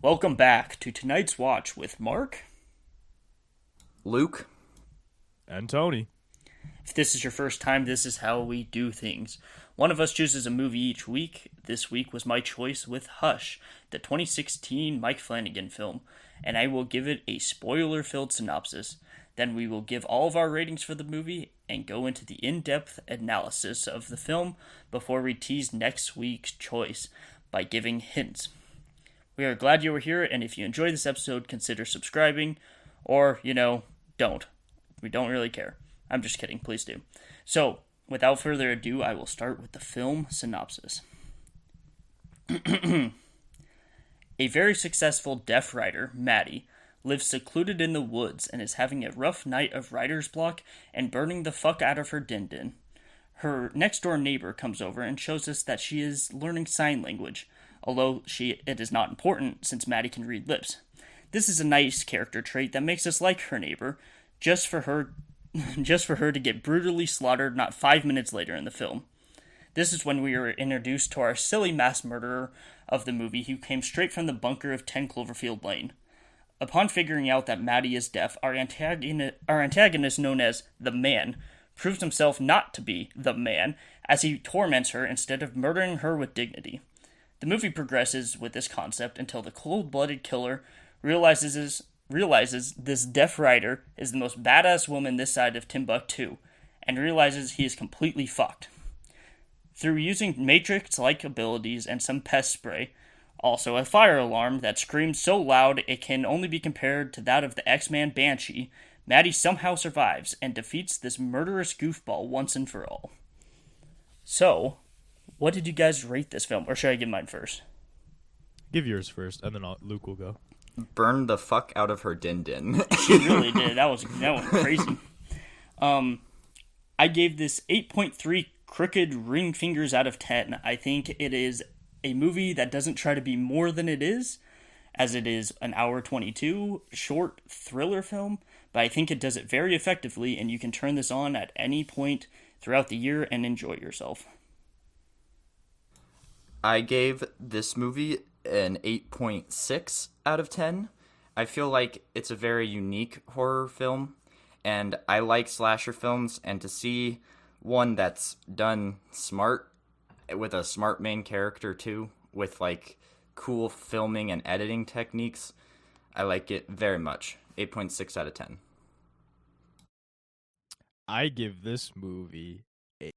Welcome back to tonight's watch with Mark, Luke, and Tony. If this is your first time, this is how we do things. One of us chooses a movie each week. This week was my choice with Hush, the 2016 Mike Flanagan film, and I will give it a spoiler-filled synopsis. Then we will give all of our ratings for the movie and go into the in-depth analysis of the film before we tease next week's choice by giving hints. We are glad you were here, and if you enjoyed this episode, consider subscribing, or, don't. We don't really care. I'm just kidding, please do. So, without further ado, I will start with the film synopsis. A very successful deaf writer, Maddie, lives secluded in the woods and is having a rough night of writer's block and burning the fuck out of her din-din. Her next-door neighbor comes over and shows us that she is learning sign language, although it is not important since Maddie can read lips. This is a nice character trait that makes us like her neighbor, just for her to get brutally slaughtered not 5 minutes later in the film. This is when we are introduced to our silly mass murderer of the movie who came straight from the bunker of 10 Cloverfield Lane. Upon figuring out that Maddie is deaf, our antagonist known as the Man proves himself not to be the Man, as he torments her instead of murdering her with dignity. The movie progresses with this concept until the cold-blooded killer realizes this deaf writer is the most badass woman this side of Timbuktu, and realizes he is completely fucked. Through using Matrix-like abilities and some pest spray, also a fire alarm that screams so loud it can only be compared to that of the X-Man Banshee, Maddie somehow survives and defeats this murderous goofball once and for all. So, what did you guys rate this film? Or should I give mine first? Give yours first, and then Luke will go. burn the fuck out of her din-din. She really did. That was crazy. I gave this 8.3 crooked ring fingers out of 10. I think it is a movie that doesn't try to be more than it is, as it is an hour 22 short thriller film, but I think it does it very effectively, and you can turn this on at any point throughout the year and enjoy yourself. I gave this movie an 8.6 out of 10. I feel like it's a very unique horror film, and I like slasher films, and to see one that's done smart, with a smart main character too, with like cool filming and editing techniques, I like it very much. 8.6 out of 10. I give this movie a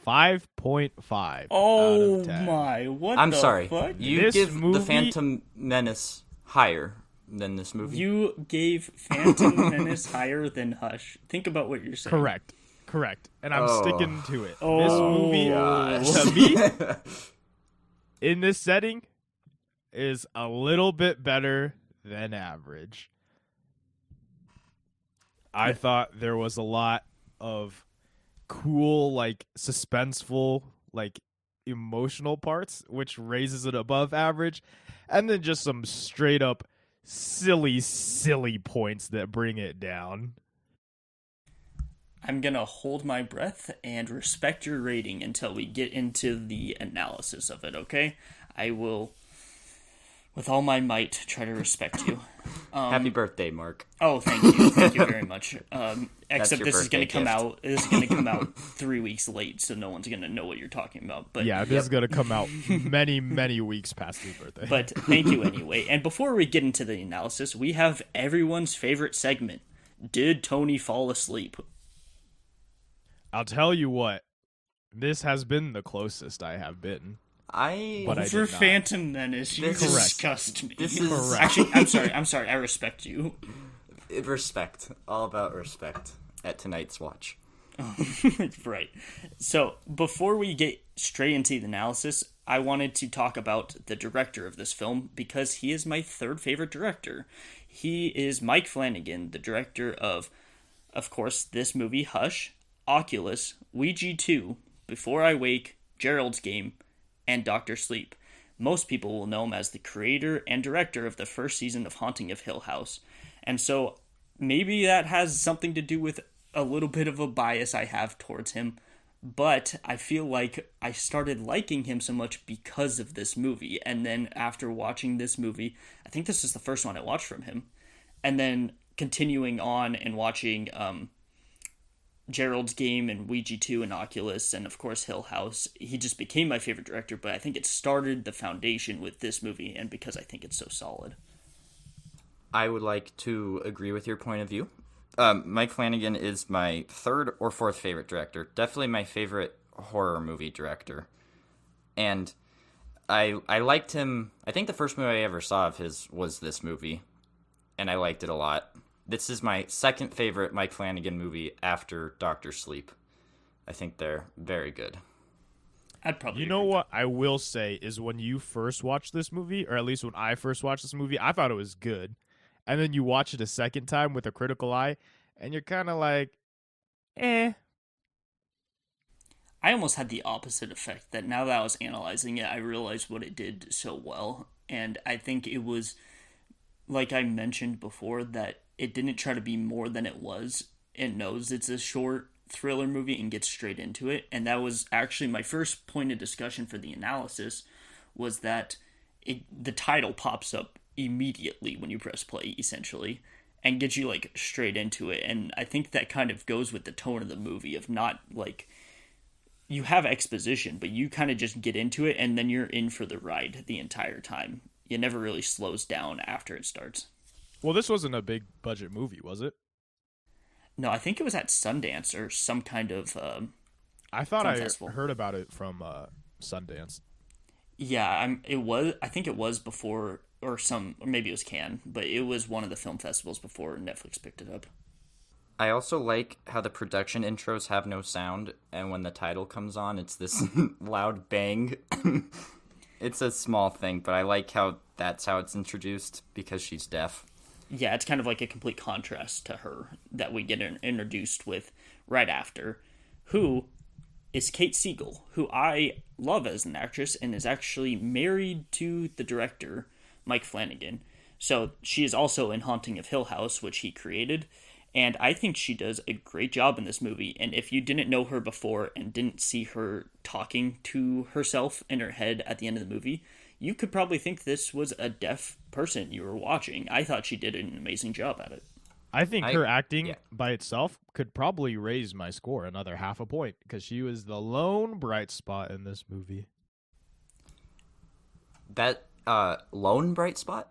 5.5 out of 10. My, what I'm the sorry. fuck? You This give movie- The Phantom Menace higher than this movie. You gave Phantom Menace higher than Hush. Think about what you're saying. Correct. And I'm sticking to it. Oh, this movie, to me, in this setting, is a little bit better than average. I thought there was a lot of cool, like, suspenseful, like, emotional parts, which raises it above average, and then just some straight up silly points that bring it down. I'm gonna hold my breath and respect your rating until we get into the analysis of it, okay? I will, with all my might, try to respect you. Happy birthday, Mark. Oh, thank you. Thank you very much. Except your this is going to birthday come gift. out. This is going to come out 3 weeks late, so no one's going to know what you're talking about. But Yeah, this is going to come out many weeks past his birthday. But thank you anyway. And before we get into the analysis, we have everyone's favorite segment. Did Tony fall asleep? I'll tell you what, this has been the closest I have been. But I Over did not. Phantom Menace, you This is- disgust me. this is- Correct. Actually, I'm sorry. I respect you. Respect. All about respect at tonight's watch. Right. So, before we get straight into the analysis, I wanted to talk about the director of this film because he is my third favorite director. He is Mike Flanagan, the director of course, this movie, Hush, Oculus, Ouija 2, Before I Wake, Gerald's Game, and Dr. Sleep. Most people will know him as the creator and director of the first season of Haunting of Hill House. And so maybe that has something to do with a little bit of a bias I have towards him. But I feel like I started liking him so much because of this movie. And then after watching this movie, I think this is the first one I watched from him. And then continuing on and watching Gerald's Game and Ouija 2 and Oculus and of course Hill House, he just became my favorite director, but I think it started the foundation with this movie and because I think it's so solid. I would like to agree with your point of view. Mike Flanagan is my third or fourth favorite director. Definitely my favorite horror movie director. And I liked him. I think the first movie I ever saw of his was this movie, and I liked it a lot. This is my second favorite Mike Flanagan movie after Doctor Sleep. I think they're very good. I'd probably. You know what I will say is when you first watched this movie, or at least when I first watched this movie, I thought it was good. And then you watch it a second time with a critical eye, and you're kind of like, eh. I almost had the opposite effect, that now that I was analyzing it, I realized what it did so well. And I think it was, like I mentioned before, that it didn't try to be more than it was. It knows it's a short thriller movie and gets straight into it. And that was actually my first point of discussion for the analysis, was that the title pops up immediately when you press play, essentially, and gets you like straight into it. And I think that kind of goes with the tone of the movie of not like, you have exposition, but you kind of just get into it and then you're in for the ride the entire time. It never really slows down after it starts. Well, this wasn't a big budget movie, was it? No, I think it was at Sundance or some kind of I thought film I festival. heard about it from Sundance. Yeah, it was. I think it was before, or maybe it was Cannes, but it was one of the film festivals before Netflix picked it up. I also like how the production intros have no sound, and when the title comes on, it's this loud bang. It's a small thing, but I like how that's how it's introduced because she's deaf. Yeah, it's kind of like a complete contrast to her that we get introduced with right after, who is Kate Siegel, who I love as an actress and is actually married to the director, Mike Flanagan. So she is also in Haunting of Hill House, which he created, and I think she does a great job in this movie. And if you didn't know her before and didn't see her talking to herself in her head at the end of the movie, you could probably think this was a deaf person you were watching. I thought she did an amazing job at it. I think her acting by itself could probably raise my score another half a point because she was the lone bright spot in this movie. That lone bright spot?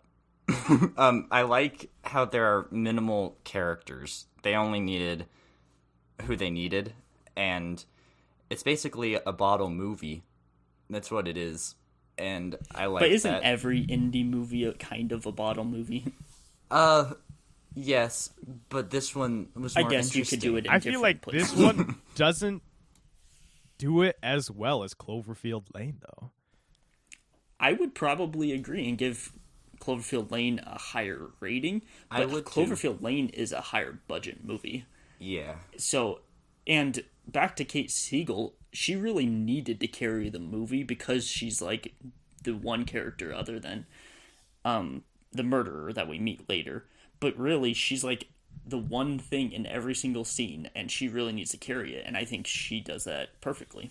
I like how there are minimal characters. They only needed who they needed, and it's basically a bottle movie. That's what it is, and I like that. But isn't every indie movie a kind of a bottle movie? Yes, but this one was more I guess you could do it in I feel like places. this one doesn't do it as well as Cloverfield Lane, though. I would probably agree and give Cloverfield Lane a higher rating, but I would Cloverfield Lane is a higher budget movie. Yeah. So, and back to Kate Siegel, she really needed to carry the movie because she's like the one character other than the murderer that we meet later. But really, she's like the one thing in every single scene, and she really needs to carry it, and I think she does that perfectly.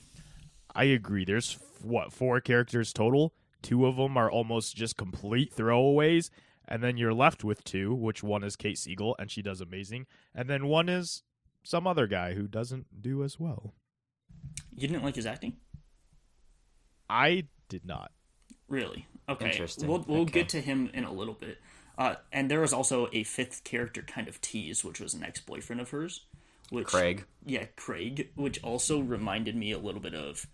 I agree. There's, 4 characters total? 2 of them are almost just complete throwaways, and then you're left with 2, which one is Kate Siegel, and she does amazing, and then one is some other guy who doesn't do as well. You didn't like his acting? I did not. Really? Okay. Interesting. We'll Okay. get to him in a little bit. And there was also a 5th character kind of tease, which was an ex-boyfriend of hers. Craig. Yeah, Craig, which also reminded me a little bit of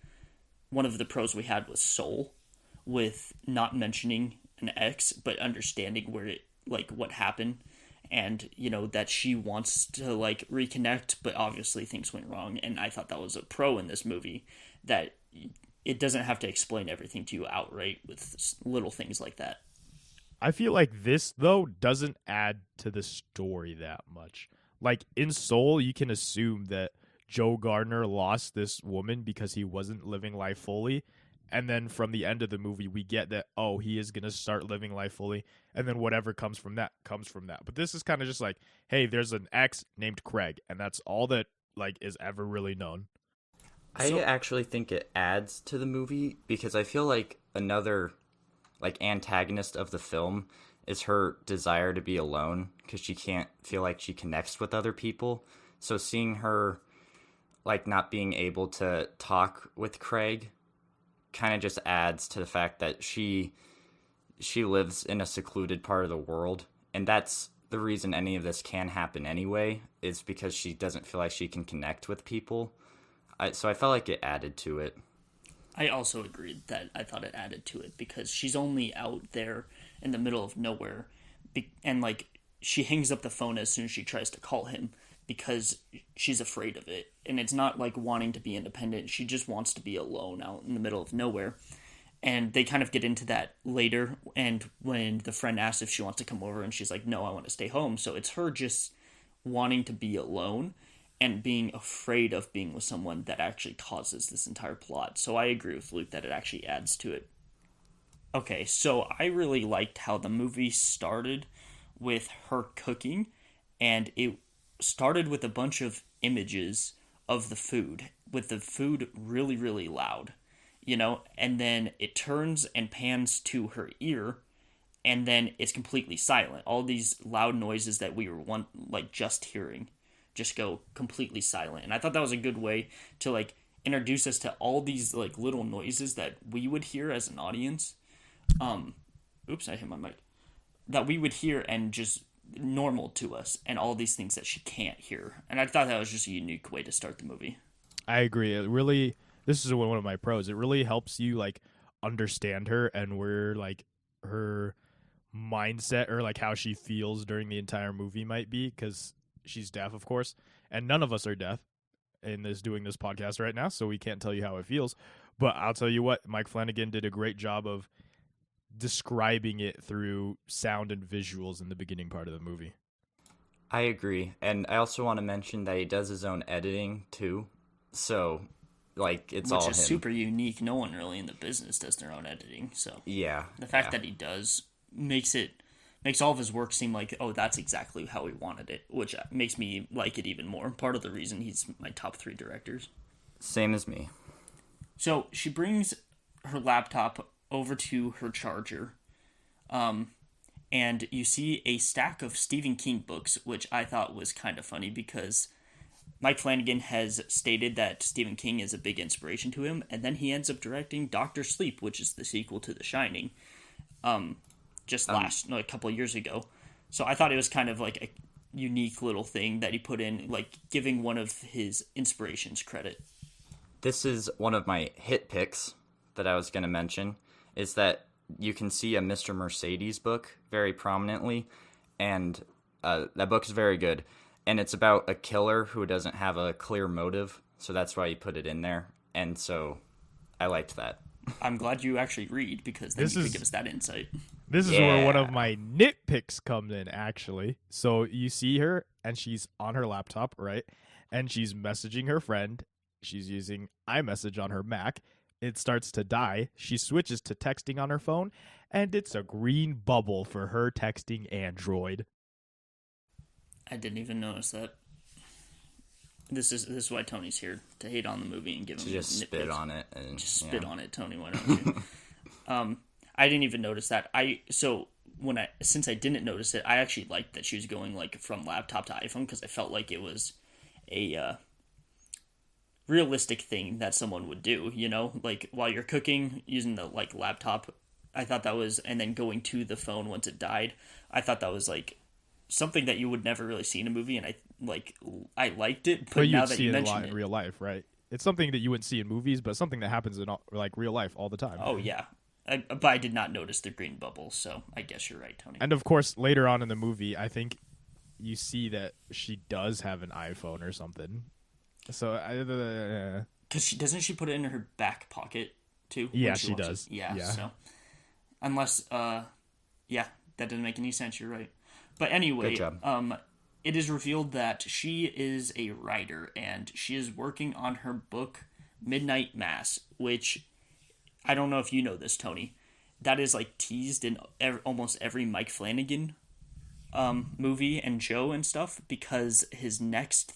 one of the pros we had with Soul, with not mentioning an ex, but understanding where it, like, what happened. And, you know, that she wants to, like, reconnect, but obviously things went wrong. And I thought that was a pro in this movie, that it doesn't have to explain everything to you outright with little things like that. I feel like this, though, doesn't add to the story that much. Like, in Soul, you can assume that Joe Gardner lost this woman because he wasn't living life fully. And then from the end of the movie, we get that, oh, he is going to start living life fully. And then whatever comes from that comes from that. But this is kind of just like, hey, there's an ex named Craig. And that's all that, like, is ever really known. I actually think it adds to the movie because I feel like another like antagonist of the film is her desire to be alone because she can't feel like she connects with other people. So seeing her like not being able to talk with Craig kind of just adds to the fact that she lives in a secluded part of the world, and that's the reason any of this can happen anyway, is because she doesn't feel like she can connect with people. So I felt like it added to it. I also agreed that I thought it added to it because she's only out there in the middle of nowhere, and like she hangs up the phone as soon as she tries to call him because she's afraid of it, and it's not like wanting to be independent. She just wants to be alone out in the middle of nowhere. And they kind of get into that later, and when the friend asks if she wants to come over, and she's like, no, I want to stay home. So it's her just wanting to be alone and being afraid of being with someone that actually causes this entire plot. So I agree with Luke that it actually adds to it. Okay, so I really liked how the movie started with her cooking, and it started with a bunch of images of the food, with the food really, really loud. And then it turns and pans to her ear, and then it's completely silent. All these loud noises that we were just hearing just go completely silent. And I thought that was a good way to like introduce us to all these like little noises that we would hear as an audience. Oops, I hit my mic. That we would hear and just normal to us, and all these things that she can't hear. And I thought that was just a unique way to start the movie. I agree. It really, this is one of my pros. It really helps you like understand her and where like her mindset or like how she feels during the entire movie might be, because she's deaf, of course, and none of us are deaf in doing this podcast right now, so we can't tell you how it feels. But I'll tell you what, Mike Flanagan did a great job of describing it through sound and visuals in the beginning part of the movie. I agree, and I also want to mention that he does his own editing too. So, like, it's all him. Which is super unique. No one really in the business does their own editing. So yeah, the fact that he does makes all of his work seem like, oh, that's exactly how he wanted it, which makes me like it even more. Part of the reason he's my top 3 directors. Same as me. So she brings her laptop over to her charger, and you see a stack of Stephen King books, which I thought was kind of funny because Mike Flanagan has stated that Stephen King is a big inspiration to him, and then he ends up directing Doctor Sleep, which is the sequel to The Shining, a couple of years ago. So I thought it was kind of like a unique little thing that he put in, like giving one of his inspirations credit. This is one of my hit picks that I was going to mention, is that you can see a Mr. Mercedes book very prominently, and that book is very good. And it's about a killer who doesn't have a clear motive, so that's why you put it in there. And so I liked that. I'm glad you actually read, because then you could give us that insight. This is where one of my nitpicks comes in, actually. So you see her, and she's on her laptop, right? And she's messaging her friend. She's using iMessage on her Mac. It starts to die. She switches to texting on her phone, and it's a green bubble for her texting Android. I didn't even notice that. This is why Tony's here, to hate on the movie and give him just nitpicks. spit on it. And, just spit on it, Tony. Why don't you? I didn't even notice that. Since I didn't notice it, I actually liked that she was going like from laptop to iPhone, because I felt like it was a realistic thing that someone would do. Like while you're cooking using the like laptop. I thought that was, and then going to the phone once it died. I thought that was like something that you would never really see in a movie, and I liked it. But now that you mention it in real life, right? It's something that you wouldn't see in movies, but something that happens in like real life all the time. Oh yeah, but I did not notice the green bubble, so I guess you're right, Tony. And of course, later on in the movie, I think you see that she does have an iPhone or something. So, because doesn't she put it in her back pocket too? Yeah, she does. Yeah. So, unless, that doesn't make any sense. You're right. But anyway, good job. It is revealed that she is a writer, and she is working on her book Midnight Mass, which I don't know if you know this, Tony. That is like teased in almost every Mike Flanagan movie and show and stuff, because his next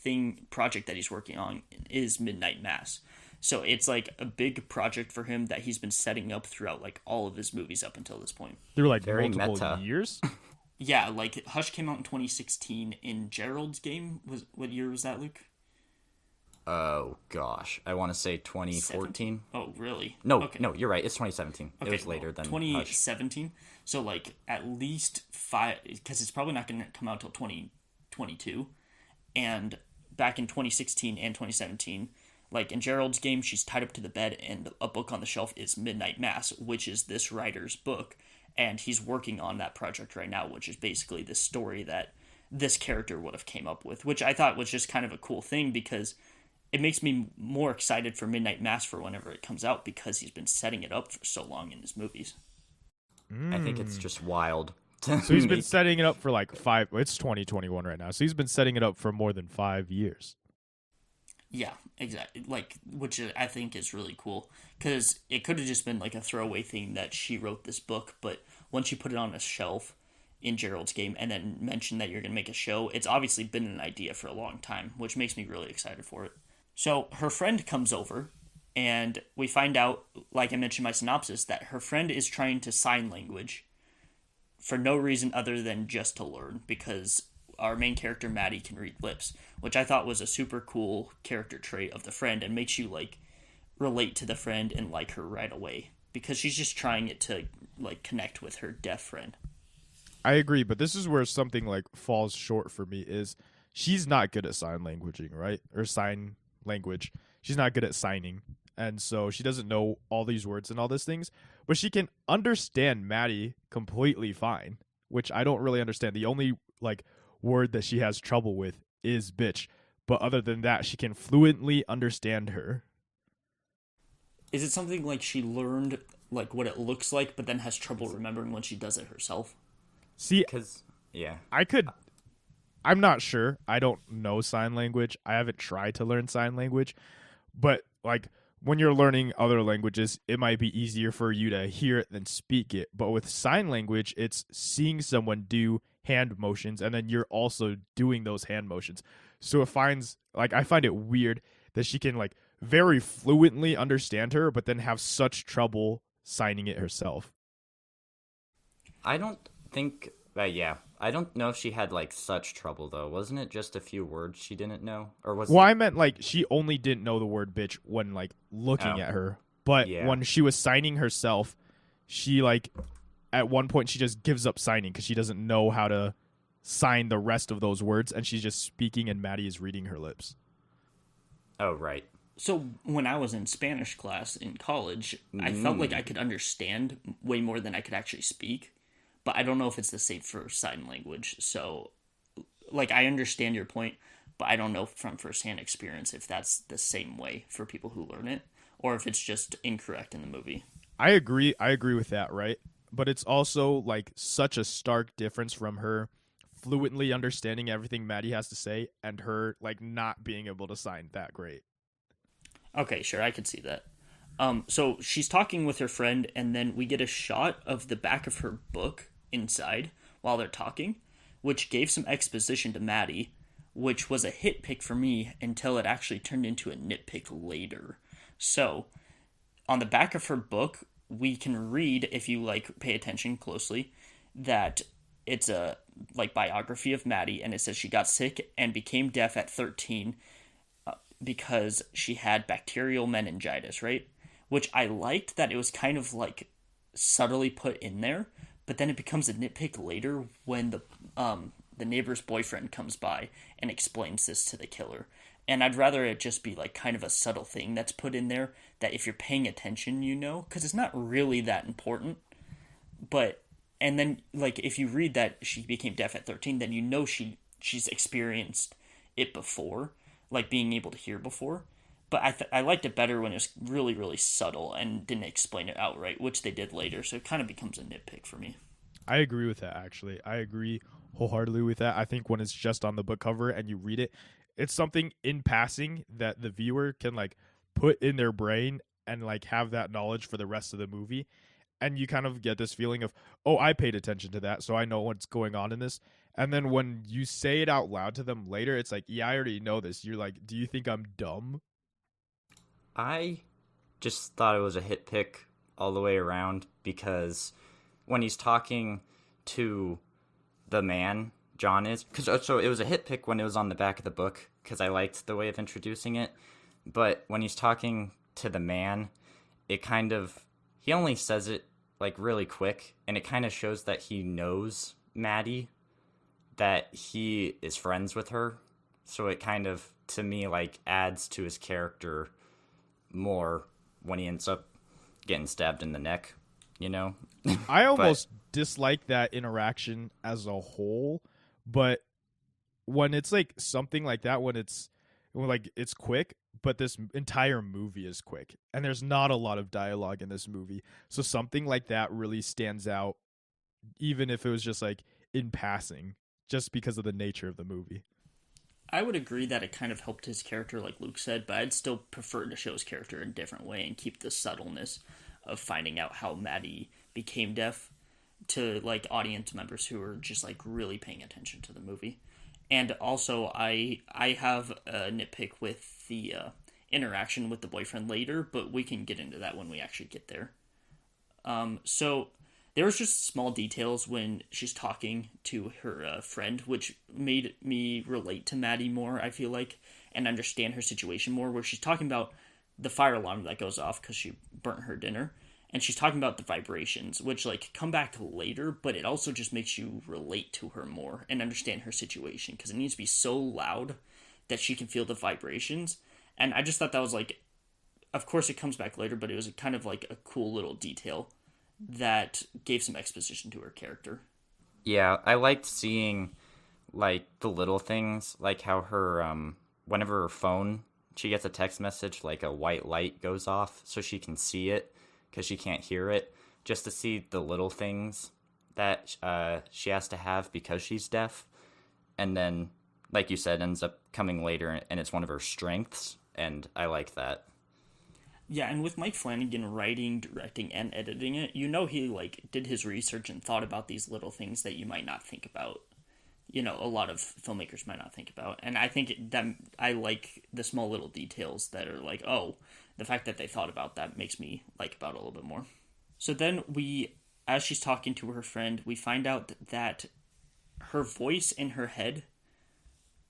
project that he's working on is Midnight Mass. So it's like a big project for him that he's been setting up throughout like all of his movies up until this point. Through like Very multiple meta. years. Yeah, like Hush came out in 2016. In Gerald's Game, was what year was that, Luke? Oh gosh, I want to say 2014. Oh, really? No, Okay. no, you're right. It's 2017. Okay, It was later than Hush. 2017. So like at least 5, because it's probably not going to come out till 2022. And back in 2016 and 2017, like in Gerald's Game, she's tied up to the bed, and a book on the shelf is Midnight Mass, which is this writer's book, and he's working on that project right now, which is basically the story that this character would have came up with, which I thought was just kind of a cool thing because it makes me more excited for Midnight Mass for whenever it comes out because he's been setting it up for so long in his movies. I think it's just wild. So he's been setting it up for like 5. It's 2021 right now. So he's been setting it up for more than 5 years. Yeah, exactly. Like, which I think is really cool because it could have just been like a throwaway thing that she wrote this book, but once you put it on a shelf in Gerald's Game and then mention that you're going to make a show, it's obviously been an idea for a long time, which makes me really excited for it. So her friend comes over, and we find out, like I mentioned in my synopsis, that her friend is trying to sign language for no reason other than just to learn, because our main character, Maddie, can read lips, which I thought was a super cool character trait of the friend and makes you, like, relate to the friend and like her right away, because she's just trying it to, like, connect with her deaf friend. I agree, but this is where something like falls short for me is she's not good at sign languaging, right? Or sign language. She's not good at signing. And so she doesn't know all these words and all these things, but she can understand Maddie completely fine, which I don't really understand. The only like word that she has trouble with is bitch. But other than that, she can fluently understand her. Is it something like she learned like what it looks like, but then has trouble remembering when she does it herself? See, Because, yeah. I'm not sure. I don't know sign language. I haven't tried to learn sign language. But, like, when you're learning other languages, it might be easier for you to hear it than speak it. But with sign language, it's seeing someone do hand motions, and then you're also doing those hand motions. So I find it weird that she can, like, very fluently understand her, but then have such trouble signing it herself. I don't think... I don't know if she had, like, such trouble, though. Wasn't it just a few words she didn't know? Or was Well, I meant, like, she only didn't know the word bitch when, like, looking at her. But when she was signing herself, she, like, at one point she just gives up signing because she doesn't know how to sign the rest of those words, and she's just speaking and Maddie is reading her lips. Oh, right. So when I was in Spanish class in college, I felt like I could understand way more than I could actually speak. But I don't know if it's the same for sign language. So, like, I understand your point, but I don't know from firsthand experience if that's the same way for people who learn it, or if it's just incorrect in the movie. I agree with that, right? But it's also, like, such a stark difference from her fluently understanding everything Maddie has to say and her, like, not being able to sign that great. Okay, sure, I could see that. So she's talking with her friend, and then we get a shot of the back of her book inside while they're talking, which gave some exposition to Maddie, which was a hit pick for me until it actually turned into a nitpick later. So, on the back of her book, we can read, if you like pay attention closely, that it's a like biography of Maddie, and it says she got sick and became deaf at 13 because she had bacterial meningitis, right? Which I liked that it was kind of like subtly put in there, but then it becomes a nitpick later when the neighbor's boyfriend comes by and explains this to the killer. And I'd rather it just be like kind of a subtle thing that's put in there that if you're paying attention, you know, because it's not really that important. But and then like if you read that she became deaf at 13, then you know she's experienced it before, like being able to hear before. But I liked it better when it was really, really subtle and didn't explain it outright, which they did later. So it kind of becomes a nitpick for me. I agree with that, actually. I agree wholeheartedly with that. I think when it's just on the book cover and you read it, it's something in passing that the viewer can, like, put in their brain and, like, have that knowledge for the rest of the movie. And you kind of get this feeling of, oh, I paid attention to that, so I know what's going on in this. And then when you say it out loud to them later, it's like, yeah, I already know this. You're like, do you think I'm dumb? I just thought it was a hit pick all the way around because when he's talking to the man, John is, so it was a hit pick when it was on the back of the book because I liked the way of introducing it. But when he's talking to the man, it kind of, he only says it like really quick, and it kind of shows that he knows Maddie, that he is friends with her. So it kind of, to me, like adds to his character more when he ends up getting stabbed in the neck, you know? I almost dislike that interaction as a whole, but when it's like something like that, when it's quick, but this entire movie is quick and there's not a lot of dialogue in this movie. So something like that really stands out, even if it was just like in passing, just because of the nature of the movie. I would agree that it kind of helped his character, like Luke said, but I'd still prefer to show his character in a different way and keep the subtleness of finding out how Maddie became deaf to like audience members who are just like really paying attention to the movie. And also, I have a nitpick with the interaction with the boyfriend later, but we can get into that when we actually get there. So there was just small details when she's talking to her friend, which made me relate to Maddie more, I feel like, and understand her situation more, where she's talking about the fire alarm that goes off because she burnt her dinner. And she's talking about the vibrations, which, like, come back later, but it also just makes you relate to her more and understand her situation, because it needs to be so loud that she can feel the vibrations. And I just thought that was, like, of course it comes back later, but it was kind of, like, a cool little detail that gave some exposition to her character. Yeah, I liked seeing, like, the little things, like how her, whenever her phone, she gets a text message, like a white light goes off so she can see it, because she can't hear it, just to see the little things that she has to have because she's deaf. And then, like you said, ends up coming later, and it's one of her strengths, and I like that. Yeah, and with Mike Flanagan writing, directing, and editing it, you know he, like, did his research and thought about these little things that you might not think about. You know, a lot of filmmakers might not think about. And I think that I like the small little details that are like, oh, the fact that they thought about that makes me like about it a little bit more. So then as she's talking to her friend, we find out that her voice in her head,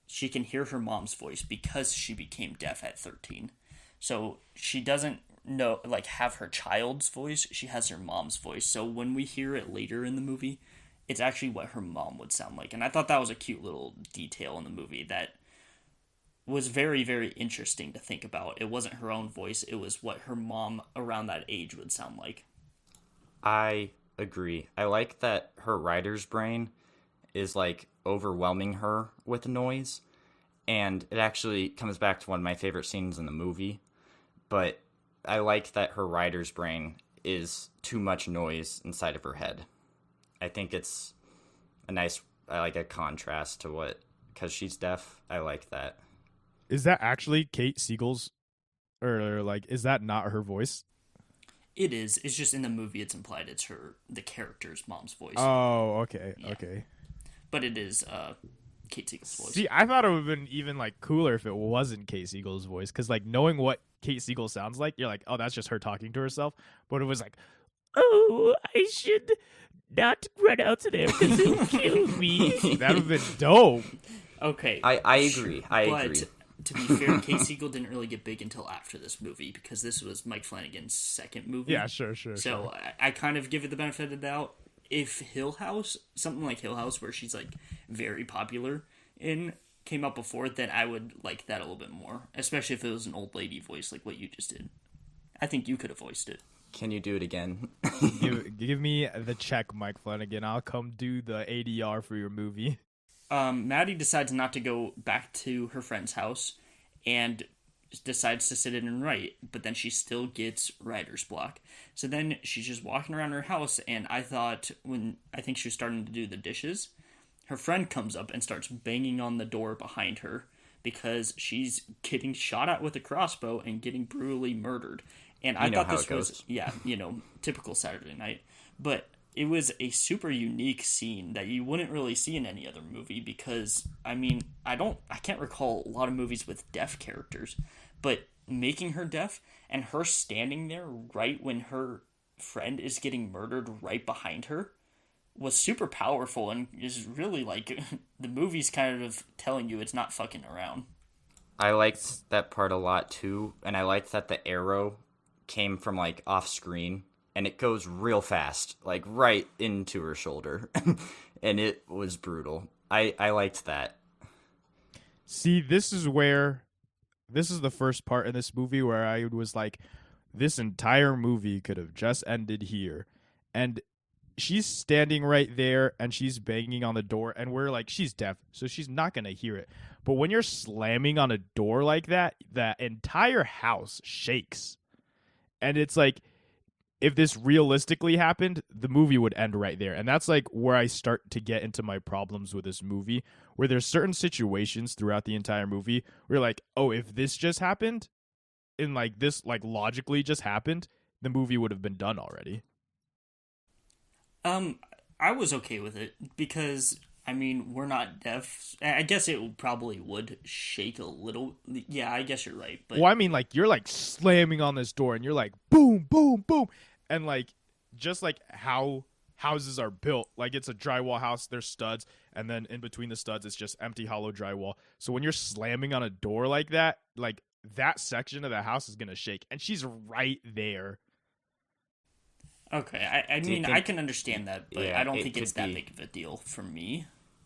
she can hear her mom's voice because she became deaf at 13. So she doesn't know, like, have her child's voice, she has her mom's voice. So when we hear it later in the movie, it's actually what her mom would sound like. And I thought that was a cute little detail in the movie that was very, very interesting to think about. It wasn't her own voice, it was what her mom around that age would sound like. I agree. I like that her writer's brain is, like, overwhelming her with noise. And it actually comes back to one of my favorite scenes in the movie. But I like that her writer's brain is too much noise inside of her head. I think it's I like a contrast to what, because she's deaf, I like that. Is that actually Kate Siegel's, or like, is that not her voice? It is. It's just in the movie it's implied it's the character's mom's voice. Oh, okay, Yeah. okay. But it is Kate Siegel's voice. See, I thought it would have been even like cooler if it wasn't Kate Siegel's voice, because like knowing what Kate Siegel sounds like, you're like, oh, that's just her talking to herself. But it was like, oh, I should not run out to them because they'll kill me. That would have been dope. Okay. I agree. I agree. To be fair, Kate Siegel didn't really get big until after this movie, because this was Mike Flanagan's second movie. Yeah, sure. So I kind of give it the benefit of the doubt. If something like Hill House, where she's like very popular came out before, then I would like that a little bit more, especially if it was an old lady voice like what you just did. I think you could have voiced it. Can you do it again? give me the check, Mike Flanagan. I'll come do the ADR for your movie. Maddie decides not to go back to her friend's house and decides to sit in and write, but then she still gets writer's block. So then she's just walking around her house, and I think she was starting to do the dishes, her friend comes up and starts banging on the door behind her because she's getting shot at with a crossbow and getting brutally murdered. And I thought this was, typical Saturday night. But it was a super unique scene that you wouldn't really see in any other movie because, I mean, I can't recall a lot of movies with deaf characters, but making her deaf, and her standing there right when her friend is getting murdered right behind her was super powerful and is really like the movie's kind of telling you it's not fucking around. I liked that part a lot too, and I liked that the arrow came from like off screen and it goes real fast, like right into her shoulder, and it was brutal. I liked that. See, this is the first part in this movie where I was like, this entire movie could have just ended here. And she's standing right there and she's banging on the door, and we're like, she's deaf, so she's not going to hear it. But when you're slamming on a door like that, that entire house shakes. And it's like, if this realistically happened, the movie would end right there. And that's like where I start to get into my problems with this movie, where there's certain situations throughout the entire movie where you're like, oh, if this just happened, and like this like logically just happened, the movie would have been done already. I was okay with it because I mean we're not deaf. I guess it probably would shake a little. Yeah, I guess you're right. But Well, I mean, like, you're like slamming on this door and you're like boom, boom, boom, and like just like how houses are built, like it's a drywall house, there's studs, and then in between the studs it's just empty hollow drywall. So when you're slamming on a door like that section of the house is gonna shake, and she's right there. okay, I mean I can understand that, but Yeah, I don't it think it's could that be. big of a deal for me.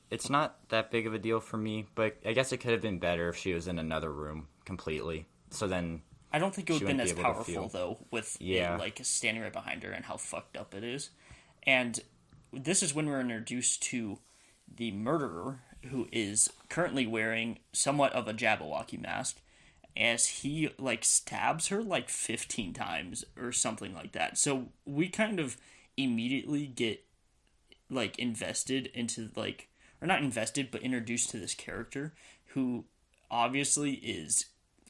It's not that big of a deal for me, but I guess it could have been better if she was in another room completely. So then, I don't think it would She have been wouldn't as be able to powerful feel. though with Yeah. it, like standing right behind her and how fucked up it is. And this is when we're introduced to the murderer, who is currently wearing somewhat of a Jabberwocky mask, as he like stabs her like 15 times or something like that. So we kind of immediately get like invested into like, or not invested, but introduced to this character who obviously is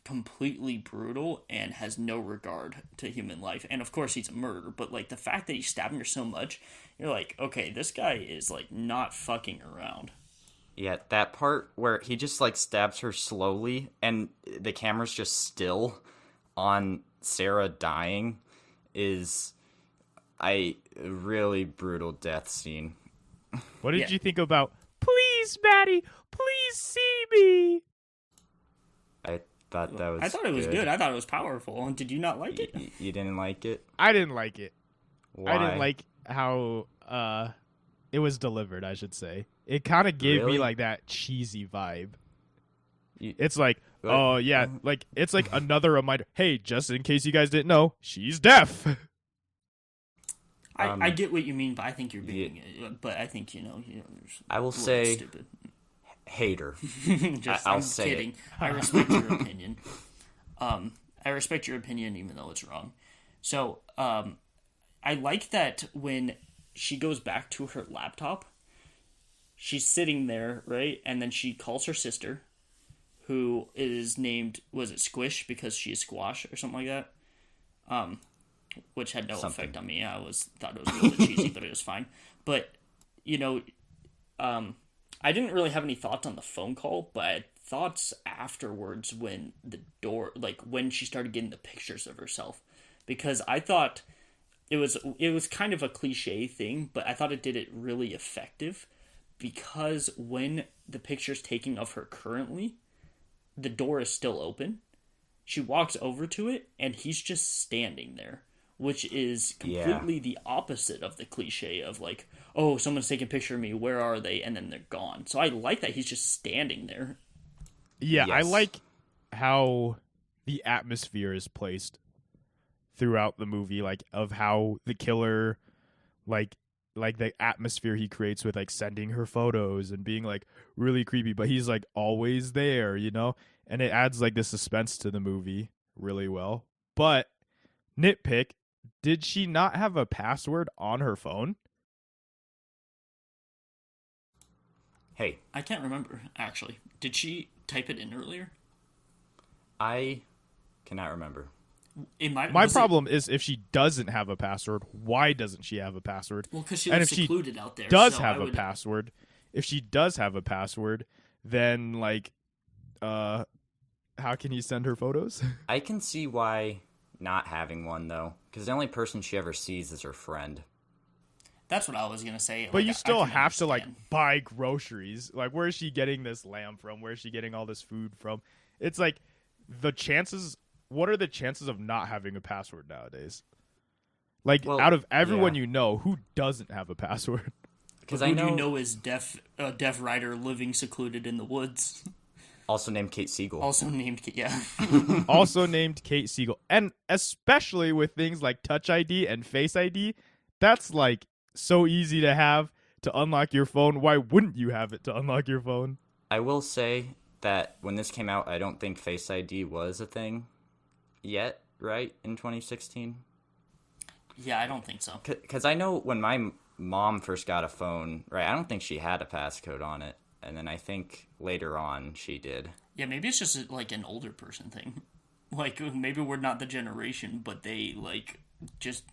completely brutal and has no regard to human life. And of course he's a murderer, but like the fact that he's stabbing her so much, you're like, okay, this guy is like not fucking around. yeah, that part where he just like stabs her slowly and the camera's just still on Sarah dying is a really brutal death scene. What did Yeah. you think about, please, Maddie, please see me? I thought that was I thought it was good. I thought it was powerful. Did you not like it? You didn't like it? I didn't like it. Why? I didn't like how it was delivered, I should say. It kind of gave Really? me like that cheesy vibe. You- It's like, What? oh yeah, like it's like another reminder. Hey, just in case you guys didn't know, she's deaf. I get what you mean, but I think you're being. But I think you're I will a little say- stupid. Hater. Just, I'll I'm say kidding. it. I respect your opinion. I respect your opinion, even though it's wrong. So, I like that when she goes back to her laptop, she's sitting there, right, and then she calls her sister, who is named, was it Squish because she is Squash or something like that. Which had no effect on me. I thought it was a little bit cheesy, but it was fine. But I didn't really have any thoughts on the phone call, but I had thoughts afterwards when the door, like when she started getting the pictures of herself, because I thought it was kind of a cliche thing, but I thought it did it really effective, because when the picture's taking of her currently, the door is still open. She walks over to it, and he's just standing there, which is completely the opposite of the cliche of like, oh, someone's taking a picture of me, where are they? And then they're gone. So I like that he's just standing there. Yeah, I Yes. like how the atmosphere is placed throughout the movie, like of how the killer, like the atmosphere he creates with like sending her photos and being like really creepy, but he's like always there, and it adds like the suspense to the movie really well. But nitpick, did she not have a password on her phone? Hey, I can't remember, actually. Did she type it in earlier? I cannot remember. It might. My was it- problem is if she doesn't have a password, why doesn't she have a password? Well, because she and was if she secluded out there. does so have I a would- password, if she does have a password, then like how can he send her photos? I can see why not having one, though, because the only person she ever sees is her friend. That's what I was going to say. But like, you still have to, like, understand. buy groceries. Like, where is she getting this lamb from? Where is she getting all this food from? It's like, the chances... What are the chances of not having a password nowadays? Like, Well, out of everyone yeah. you know, who doesn't have a password? Because Who I do you know, know is a deaf writer living secluded in the woods? also named Kate Siegel. Also named, yeah. Also named Kate Siegel. And especially with things like Touch ID and Face ID, that's, like, so easy to have to unlock your phone. Why wouldn't you have it to unlock your phone? I will say that when this came out, I don't think Face ID was a thing yet, right, in 2016? Yeah, I don't think so. Because I know when my mom first got a phone, right, I don't think she had a passcode on it. And then I think later on she did. Yeah, maybe it's just like an older person thing. Like, maybe we're not the generation, but they, like, just...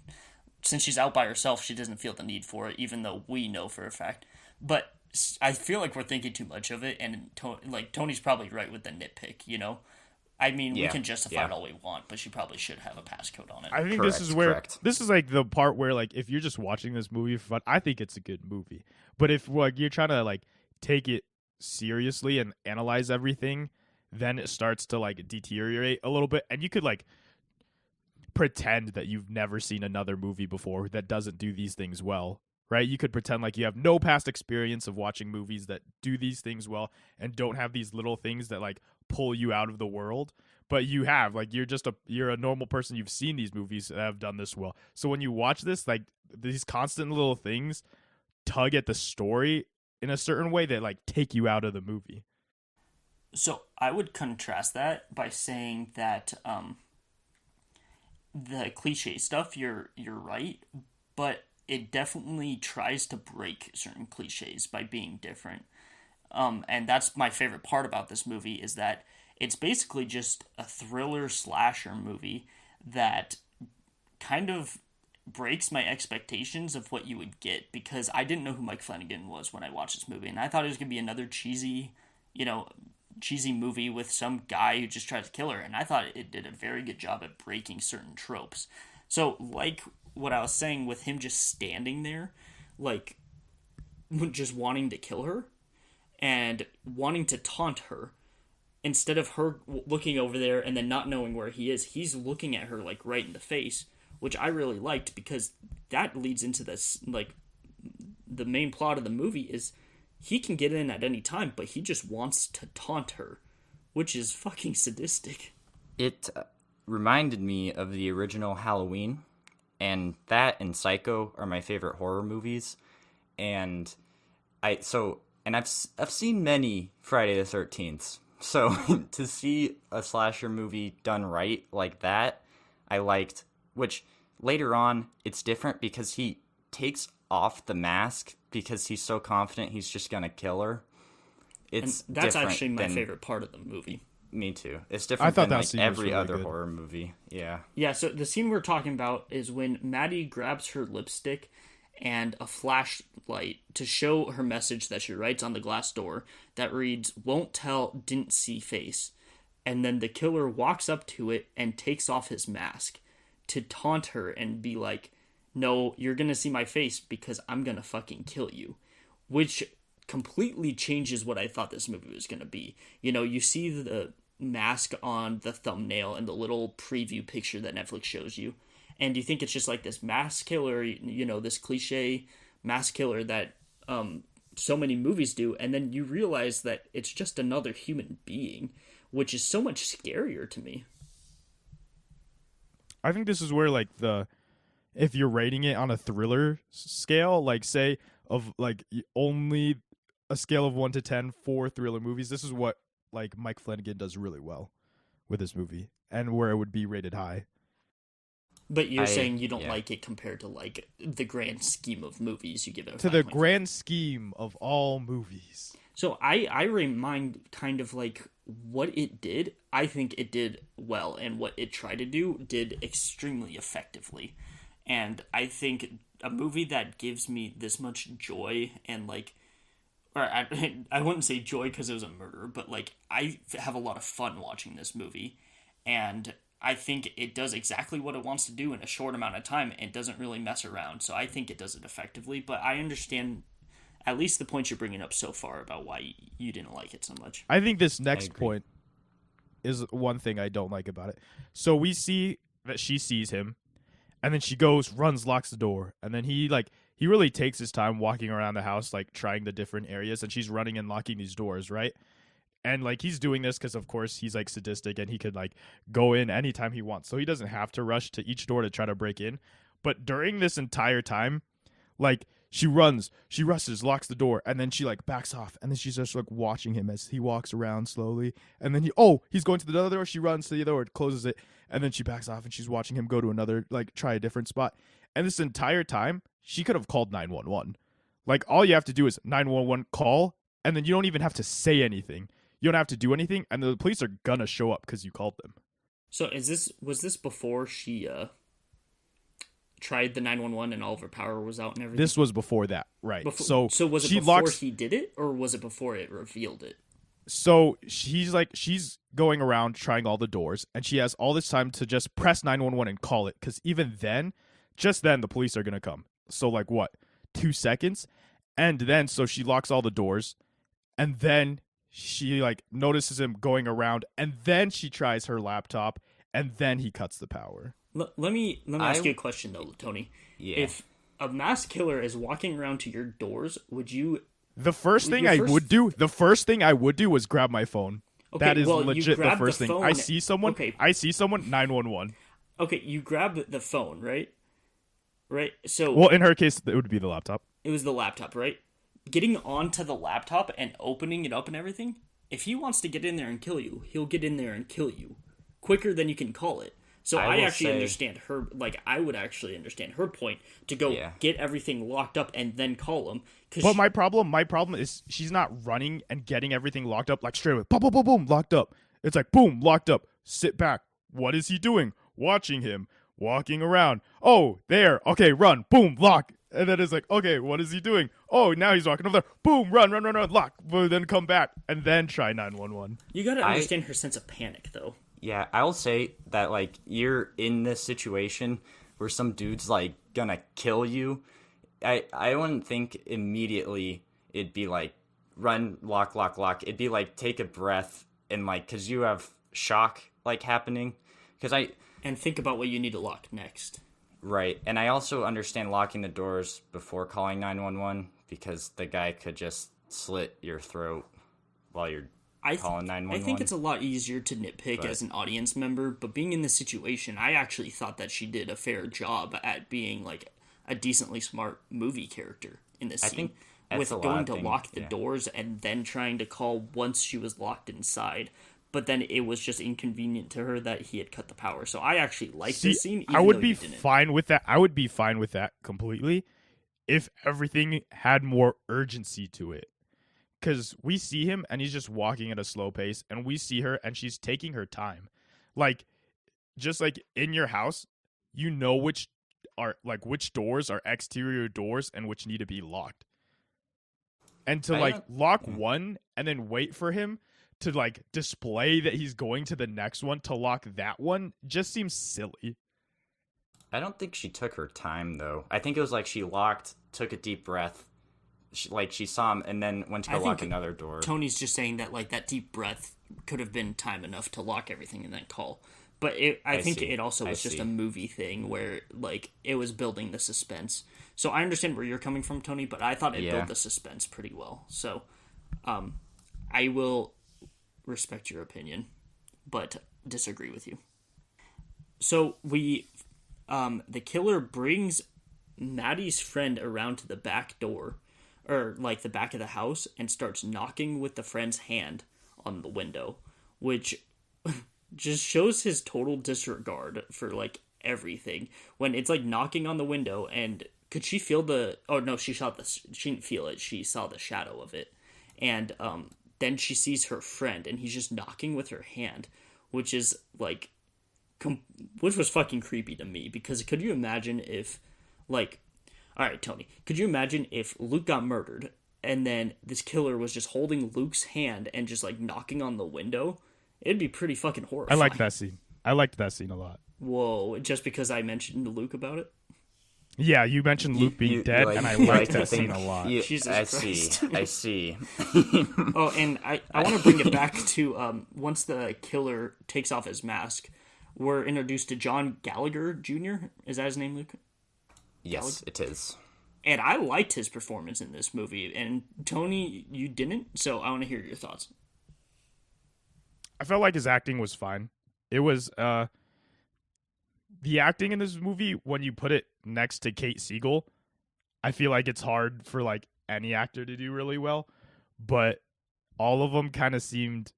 Since she's out by herself, she doesn't feel the need for it, even though we know for a fact. But I feel like we're thinking too much of it, and, like, Tony's probably right with the nitpick, you know? I mean, we Yeah, can justify yeah. it all we want, but she probably should have a passcode on it. I think Correct, this is where correct. this is like the part where, like, if you're just watching this movie for fun, I think it's a good movie. But if, like, you're trying to, like, take it seriously and analyze everything, then it starts to, like, deteriorate a little bit, and you could, like, pretend that you've never seen another movie before that doesn't do these things well, right? You could pretend like you have no past experience of watching movies that do these things well and don't have these little things that, like, pull you out of the world. But you have, like, you're a normal person. You've seen these movies that have done this well. So when you watch this, like, these constant little things tug at the story in a certain way that, like, take you out of the movie. So I would contrast that by saying that the cliche stuff, you're right, but it definitely tries to break certain cliches by being different. And that's my favorite part about this movie, is that it's basically just a thriller slasher movie that kind of breaks my expectations of what you would get, because I didn't know who Mike Flanagan was when I watched this movie, and I thought it was going to be another cheesy movie with some guy who just tries to kill her, and I thought it did a very good job at breaking certain tropes. So, like what I was saying with him just standing there, like, just wanting to kill her and wanting to taunt her, instead of her looking over there and then not knowing where he is, he's looking at her, like, right in the face, which I really liked, because that leads into this, like, the main plot of the movie is he can get in at any time, but he just wants to taunt her, which is fucking sadistic. It reminded me of the original Halloween, and that and Psycho are my favorite horror movies. And I've seen many Friday the 13th. So to see a slasher movie done right like that, I liked. Which later on, it's different because he takes off the mask because he's so confident he's just gonna kill her. It's and that's different actually my than- favorite part of the movie. Me too. It's different thought than that like scene was every really other good. horror movie. Yeah. Yeah, so the scene we're talking about is when Maddie grabs her lipstick and a flashlight to show her message that she writes on the glass door that reads, "Won't tell, didn't see face." And then the killer walks up to it and takes off his mask to taunt her and be like, "No, you're gonna see my face because I'm gonna fucking kill you." Which completely changes what I thought this movie was gonna be. You know, you see the mask on the thumbnail and the little preview picture that Netflix shows you, and you think it's just like this mask killer, you know, this cliche mask killer that so many movies do, and then you realize that it's just another human being, which is so much scarier to me. I think this is where, like, if you're rating it on a thriller scale, like, say, of, like, only a scale of 1 to 10 for thriller movies, this is what, like, Mike Flanagan does really well with this movie, and where it would be rated high. But you're saying you don't yeah. like it compared to, like, the grand scheme of movies. You give it a To the 5.5. grand scheme of all movies. So I remind kind of like what it did. I think it did well, and what it tried to do did extremely effectively. And I think a movie that gives me this much joy and, like, or I wouldn't say joy because it was a murder, but like I have a lot of fun watching this movie, and I think it does exactly what it wants to do in a short amount of time and doesn't really mess around. So I think it does it effectively, but I understand at least the points you're bringing up so far about why you didn't like it so much. I think this next point is one thing I don't like about it. So we see that she sees him, and then she goes, runs, locks the door, and then he really takes his time walking around the house, like trying the different areas, and she's running and locking these doors, right? And like he's doing this because of course he's like sadistic and he could like go in anytime he wants, so he doesn't have to rush to each door to try to break in. But during this entire time, like she runs, she rushes, locks the door, and then she like backs off, and then she's just like watching him as he walks around slowly, and then he's going to the other door, she runs to the other door, closes it, and then she backs off and she's watching him go to another, like try a different spot. And this entire time she could have called 911. Like all you have to do is 911 call, and then you don't even have to say anything. You don't have to do anything, and the police are gonna show up because you called them. So was this before she tried the 911 and all of her power was out and everything? This was before that, right? So was it before he did it, or was it before it revealed it? So she's going around trying all the doors, and she has all this time to just press 911 and call it, because even then, just then, the police are gonna come. So like what, 2 seconds? And then so she locks all the doors, and then she like notices him going around, and then she tries her laptop, and then he cuts the power. Let me ask you a question though, Tony. Yeah. If a mass killer is walking around to your doors, would you? The first thing I would do was grab my phone. Okay, that is well, legit the first thing. I see someone. Okay. I see someone. 911. Okay, you grab the phone, right? Right. So. Well, in her case, it would be the laptop. It was the laptop, right? Getting onto the laptop and opening it up and everything. If he wants to get in there and kill you, he'll get in there and kill you quicker than you can call it. So I actually understand her. Like I would actually understand her point to go get everything locked up and then call him. But my problem is she's not running and getting everything locked up like straight away. Boom, boom, boom, boom, locked up. It's like boom, locked up. Sit back. What is he doing? Watching him walking around. Oh, there. Okay, run. Boom, lock. And then it's like, okay, what is he doing? Oh, now he's walking over there. Boom, run, lock. But then come back and then try 911. You gotta understand her sense of panic, though. Yeah, I will say that, like, you're in this situation where some dude's, like, gonna kill you. I wouldn't think immediately it'd be, like, run, lock. It'd be, like, take a breath and, like, because you have shock, like, happening. And think about what you need to lock next. Right, and I also understand locking the doors before calling 911 because the guy could just slit your throat while you're calling 911. I think it's a lot easier to nitpick as an audience member, but being in this situation, I actually thought that she did a fair job at being like a decently smart movie character in this scene. With going to lock the doors and then trying to call once she was locked inside. But then it was just inconvenient to her that he had cut the power. So I actually like this scene. I would be fine with that. I would be fine with that completely if everything had more urgency to it. Because we see him and he's just walking at a slow pace, and we see her and she's taking her time. Like, just like in your house, you know which doors are exterior doors and which need to be locked. And to lock one and then wait for him to like display that he's going to the next one to lock that one just seems silly. I don't think she took her time though. I think it was like she locked, took a deep breath, she saw him, and then went to go lock another door. Tony's just saying that like that deep breath could have been time enough to lock everything and then call. But I think it also was just a movie thing where like it was building the suspense. So I understand where you're coming from, Tony, but I thought it built the suspense pretty well. So I will respect your opinion, but disagree with you. So the killer brings Maddie's friend around to the back door, or like the back of the house, and starts knocking with the friend's hand on the window, which just shows his total disregard for like everything. When it's like knocking on the window, and could she feel she didn't feel it, she saw the shadow of it, and then she sees her friend, and he's just knocking with her hand, which is like, which was fucking creepy to me, because could you imagine if, like, all right, Tony, could you imagine if Luke got murdered, and then this killer was just holding Luke's hand and just like knocking on the window, it'd be pretty fucking I horrifying. liked that scene. I liked that scene a lot. Whoa, just because I mentioned to Luke about it? Yeah, you mentioned Luke being dead, and I liked that scene a lot. Jesus I Christ. I see. Oh, and I want to bring it back to once the killer takes off his mask, we're introduced to John Gallagher Jr. Is that his name, Luke? Yes, it is. And I liked his performance in this movie. And Tony, you didn't, so I want to hear your thoughts. I felt like his acting was fine. It was the acting in this movie, when you put it next to Kate Siegel, I feel like it's hard for like any actor to do really well, but all of them kind of seemed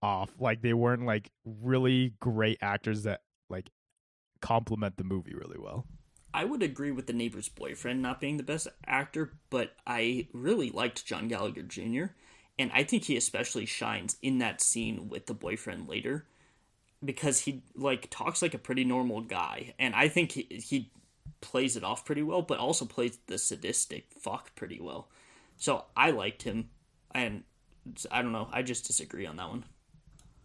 off. Like they weren't like really great actors that like complement the movie really well. I would agree with the neighbor's boyfriend not being the best actor, but I really liked John Gallagher Jr., and I think he especially shines in that scene with the boyfriend later, because he like talks like a pretty normal guy, and I think he plays it off pretty well, but also plays the sadistic fuck pretty well. So I liked him, and I don't know, I just disagree on that one.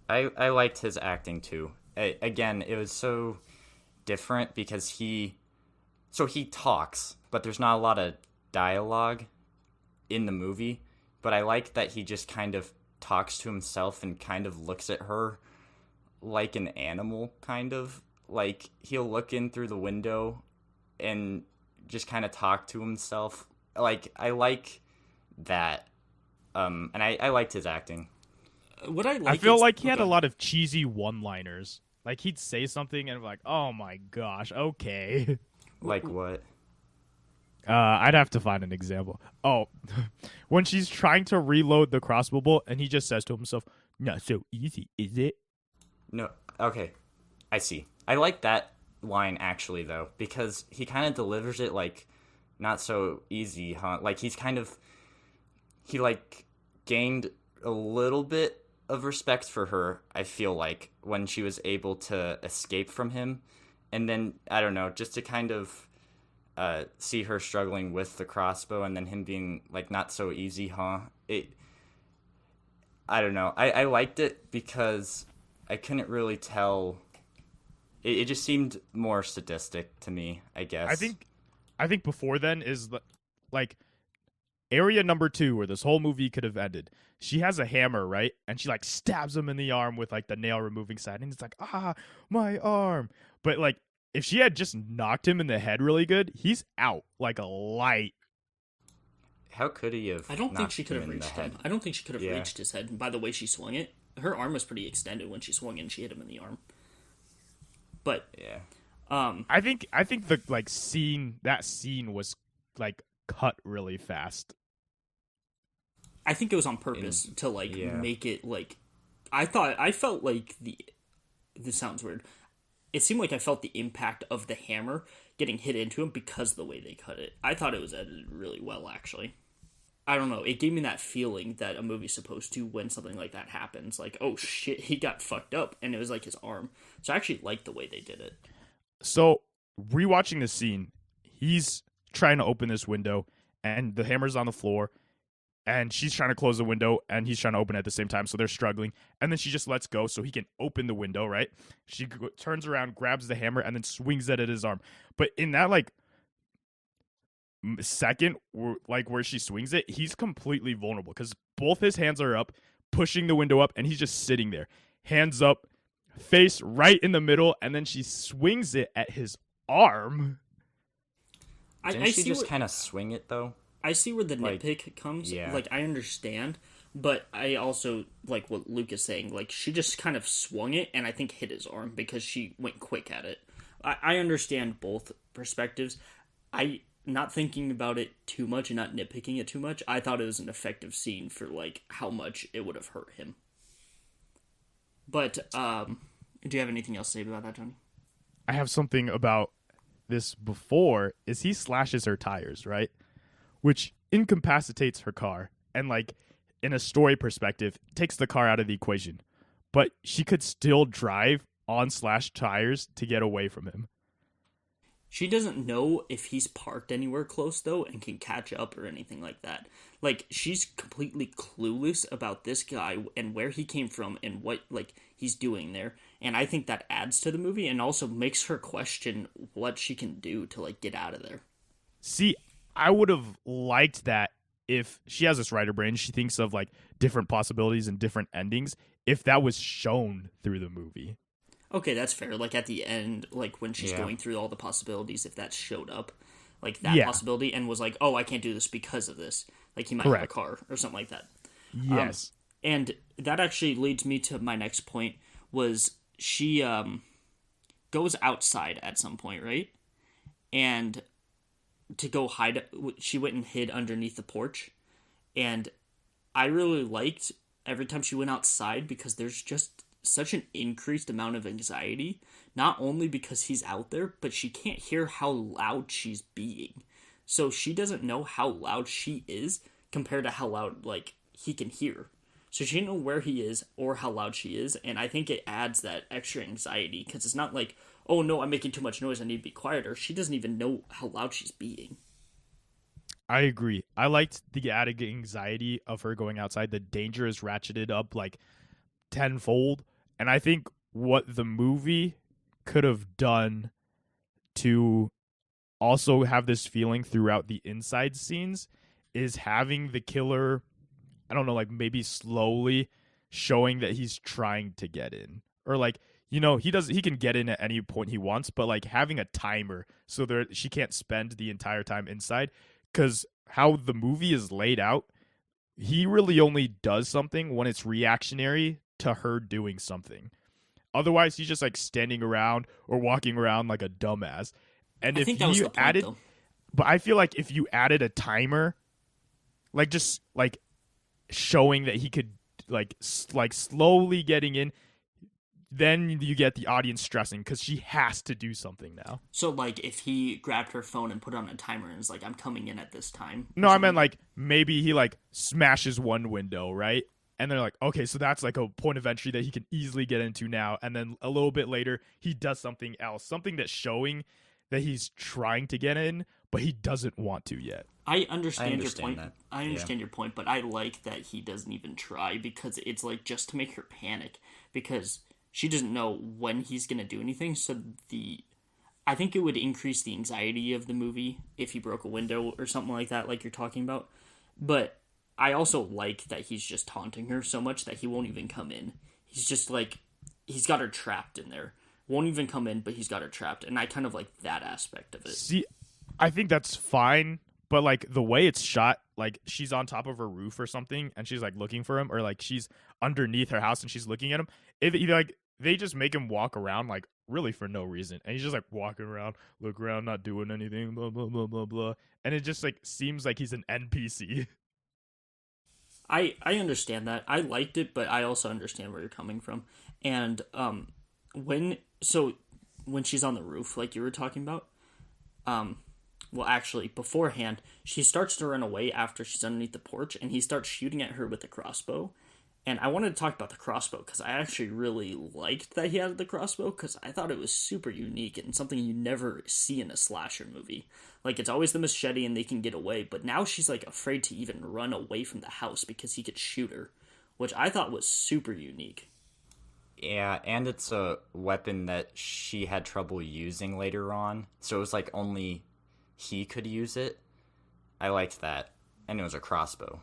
I liked his acting too. Again, it was so different because he talks, but there's not a lot of dialogue in the movie. But I like that he just kind of talks to himself and kind of looks at her like an animal, kind of. Like, he'll look in through the window and just kind of talk to himself. Like, I like that. And I liked his acting. What I feel like he had a lot of cheesy one-liners. Like, he'd say something and be like, oh my gosh, okay. Like what? I'd have to find an example. Oh, when she's trying to reload the crossbow bolt and he just says to himself, not so easy, is it? No, okay. I see. I like that line, actually, though, because he kind of delivers it like, not so easy, huh? Like, he like, gained a little bit of respect for her, I feel like, when she was able to escape from him. And then, I don't know, just to kind of see her struggling with the crossbow and then him being, like, not so easy, huh? I don't know. I liked it because I couldn't really tell. It just seemed more sadistic to me, I guess. I think before then is, like, area number 2 where this whole movie could have ended. She has a hammer, right? And she, like, stabs him in the arm with, like, the nail-removing side. And it's like, my arm. But, like, if she had just knocked him in the head really good, he's out like a light. How could he have? I don't think she could have reached him. I don't think she could have reached his head. And by the way she swung it, her arm was pretty extended when she swung it and she hit him in the arm. But yeah, I think the like scene was like cut really fast. I think it was on purpose to like make it like I felt like this sounds weird. It seemed like I felt the impact of the hammer getting hit into him because of the way they cut it. I thought it was edited really well, actually. I don't know. It gave me that feeling that a movie's supposed to when something like that happens. Like, oh shit, he got fucked up, and it was like his arm. So I actually liked the way they did it. So, rewatching the scene, he's trying to open this window, and the hammer's on the floor, and she's trying to close the window, and he's trying to open it at the same time, so they're struggling. And then she just lets go so he can open the window, right? She turns around, grabs the hammer, and then swings it at his arm. But in that, like, second, like, where she swings it, he's completely vulnerable because both his hands are up, pushing the window up, and he's just sitting there. Hands up, face right in the middle, and then she swings it at his arm. Didn't she just kind of swing it, though? I see where the nitpick comes. Yeah. Like, I understand, but I also, like what Luke is saying, like, she just kind of swung it and I think hit his arm because she went quick at it. I understand both perspectives. Not thinking about it too much and not nitpicking it too much, I thought it was an effective scene for, like, how much it would have hurt him. But, do you have anything else to say about that, Tony? I have something about this before, is he slashes her tires, right? Which incapacitates her car, and, like, in a story perspective, takes the car out of the equation. But she could still drive on slashed tires to get away from him. She doesn't know if he's parked anywhere close, though, and can catch up or anything like that. Like, she's completely clueless about this guy and where he came from and what, like, he's doing there. And I think that adds to the movie and also makes her question what she can do to, like, get out of there. See, I would have liked that if she has this writer brain, she thinks of, like, different possibilities and different endings, if that was shown through the movie. Okay, that's fair. Like, at the end, like, when she's going through all the possibilities, if that showed up, like, that possibility, and was like, oh, I can't do this because of this. Like, he might have a car or something like that. Yes. And that actually leads me to my next point, was she goes outside at some point, right? And to go hide, she went and hid underneath the porch. And I really liked every time she went outside because there's just such an increased amount of anxiety, not only because he's out there, but she can't hear how loud she's being. So she doesn't know how loud she is compared to how loud, like, he can hear. So she didn't know where he is or how loud she is, and I think it adds that extra anxiety, because it's not like, oh no, I'm making too much noise, I need to be quieter. She doesn't even know how loud she's being. I agree. I liked the added anxiety of her going outside. The danger is ratcheted up, like, tenfold. And I think what the movie could have done to also have this feeling throughout the inside scenes is having the killer, I don't know, like, maybe slowly showing that he's trying to get in. Or, like, you know, he can get in at any point he wants, but, like, having a timer so that she can't spend the entire time inside. Because how the movie is laid out, he really only does something when it's reactionary to her doing something. Otherwise, he's just, like, standing around or walking around like a dumbass. And I think that was the point, though. But I feel like if you added a timer, like, just, like, showing that he could, like slowly getting in, then you get the audience stressing because she has to do something now. So, like, if he grabbed her phone and put on a timer and is like, I'm coming in at this time. No, I meant, like, maybe he, like, smashes one window, right? And they're like, okay, so that's, like, a point of entry that he can easily get into now. And then a little bit later, he does something else. Something that's showing that he's trying to get in, but he doesn't want to yet. I understand your point. that. I understand your point, but I like that he doesn't even try, because it's, like, just to make her panic. Because she doesn't know when he's going to do anything. So I think it would increase the anxiety of the movie if he broke a window or something like that, like you're talking about. But I also like that he's just taunting her so much that he won't even come in. He's just, like, he's got her trapped in there. Won't even come in, but he's got her trapped. And I kind of like that aspect of it. See, I think that's fine, but, like, the way it's shot, like, she's on top of her roof or something, and she's, like, looking for him, or, like, she's underneath her house and she's looking at him. Like, they just make him walk around, like, really for no reason, and he's just, like, walking around, look around, not doing anything, blah blah blah blah blah, and it just, like, seems like he's an NPC. I understand that. I liked it, but I also understand where you're coming from. And when she's on the roof, like you were talking about, well, actually, beforehand, she starts to run away after she's underneath the porch, and he starts shooting at her with a crossbow. And I wanted to talk about the crossbow, because I actually really liked that he had the crossbow, because I thought it was super unique and something you never see in a slasher movie. Like, it's always the machete and they can get away, but now she's, like, afraid to even run away from the house because he could shoot her, which I thought was super unique. Yeah, and it's a weapon that she had trouble using later on, so it was like only he could use it. I liked that, and it was a crossbow.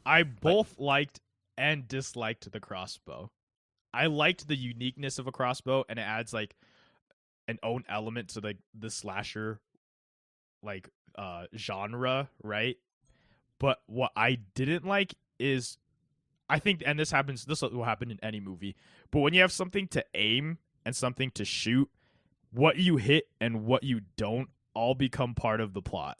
I both liked and disliked the crossbow. I liked the uniqueness of a crossbow, and it adds, like, an own element to, like, the slasher, like, genre, right? But what I didn't like is, I think, and this will happen in any movie, but when you have something to aim and something to shoot, what you hit and what you don't all become part of the plot.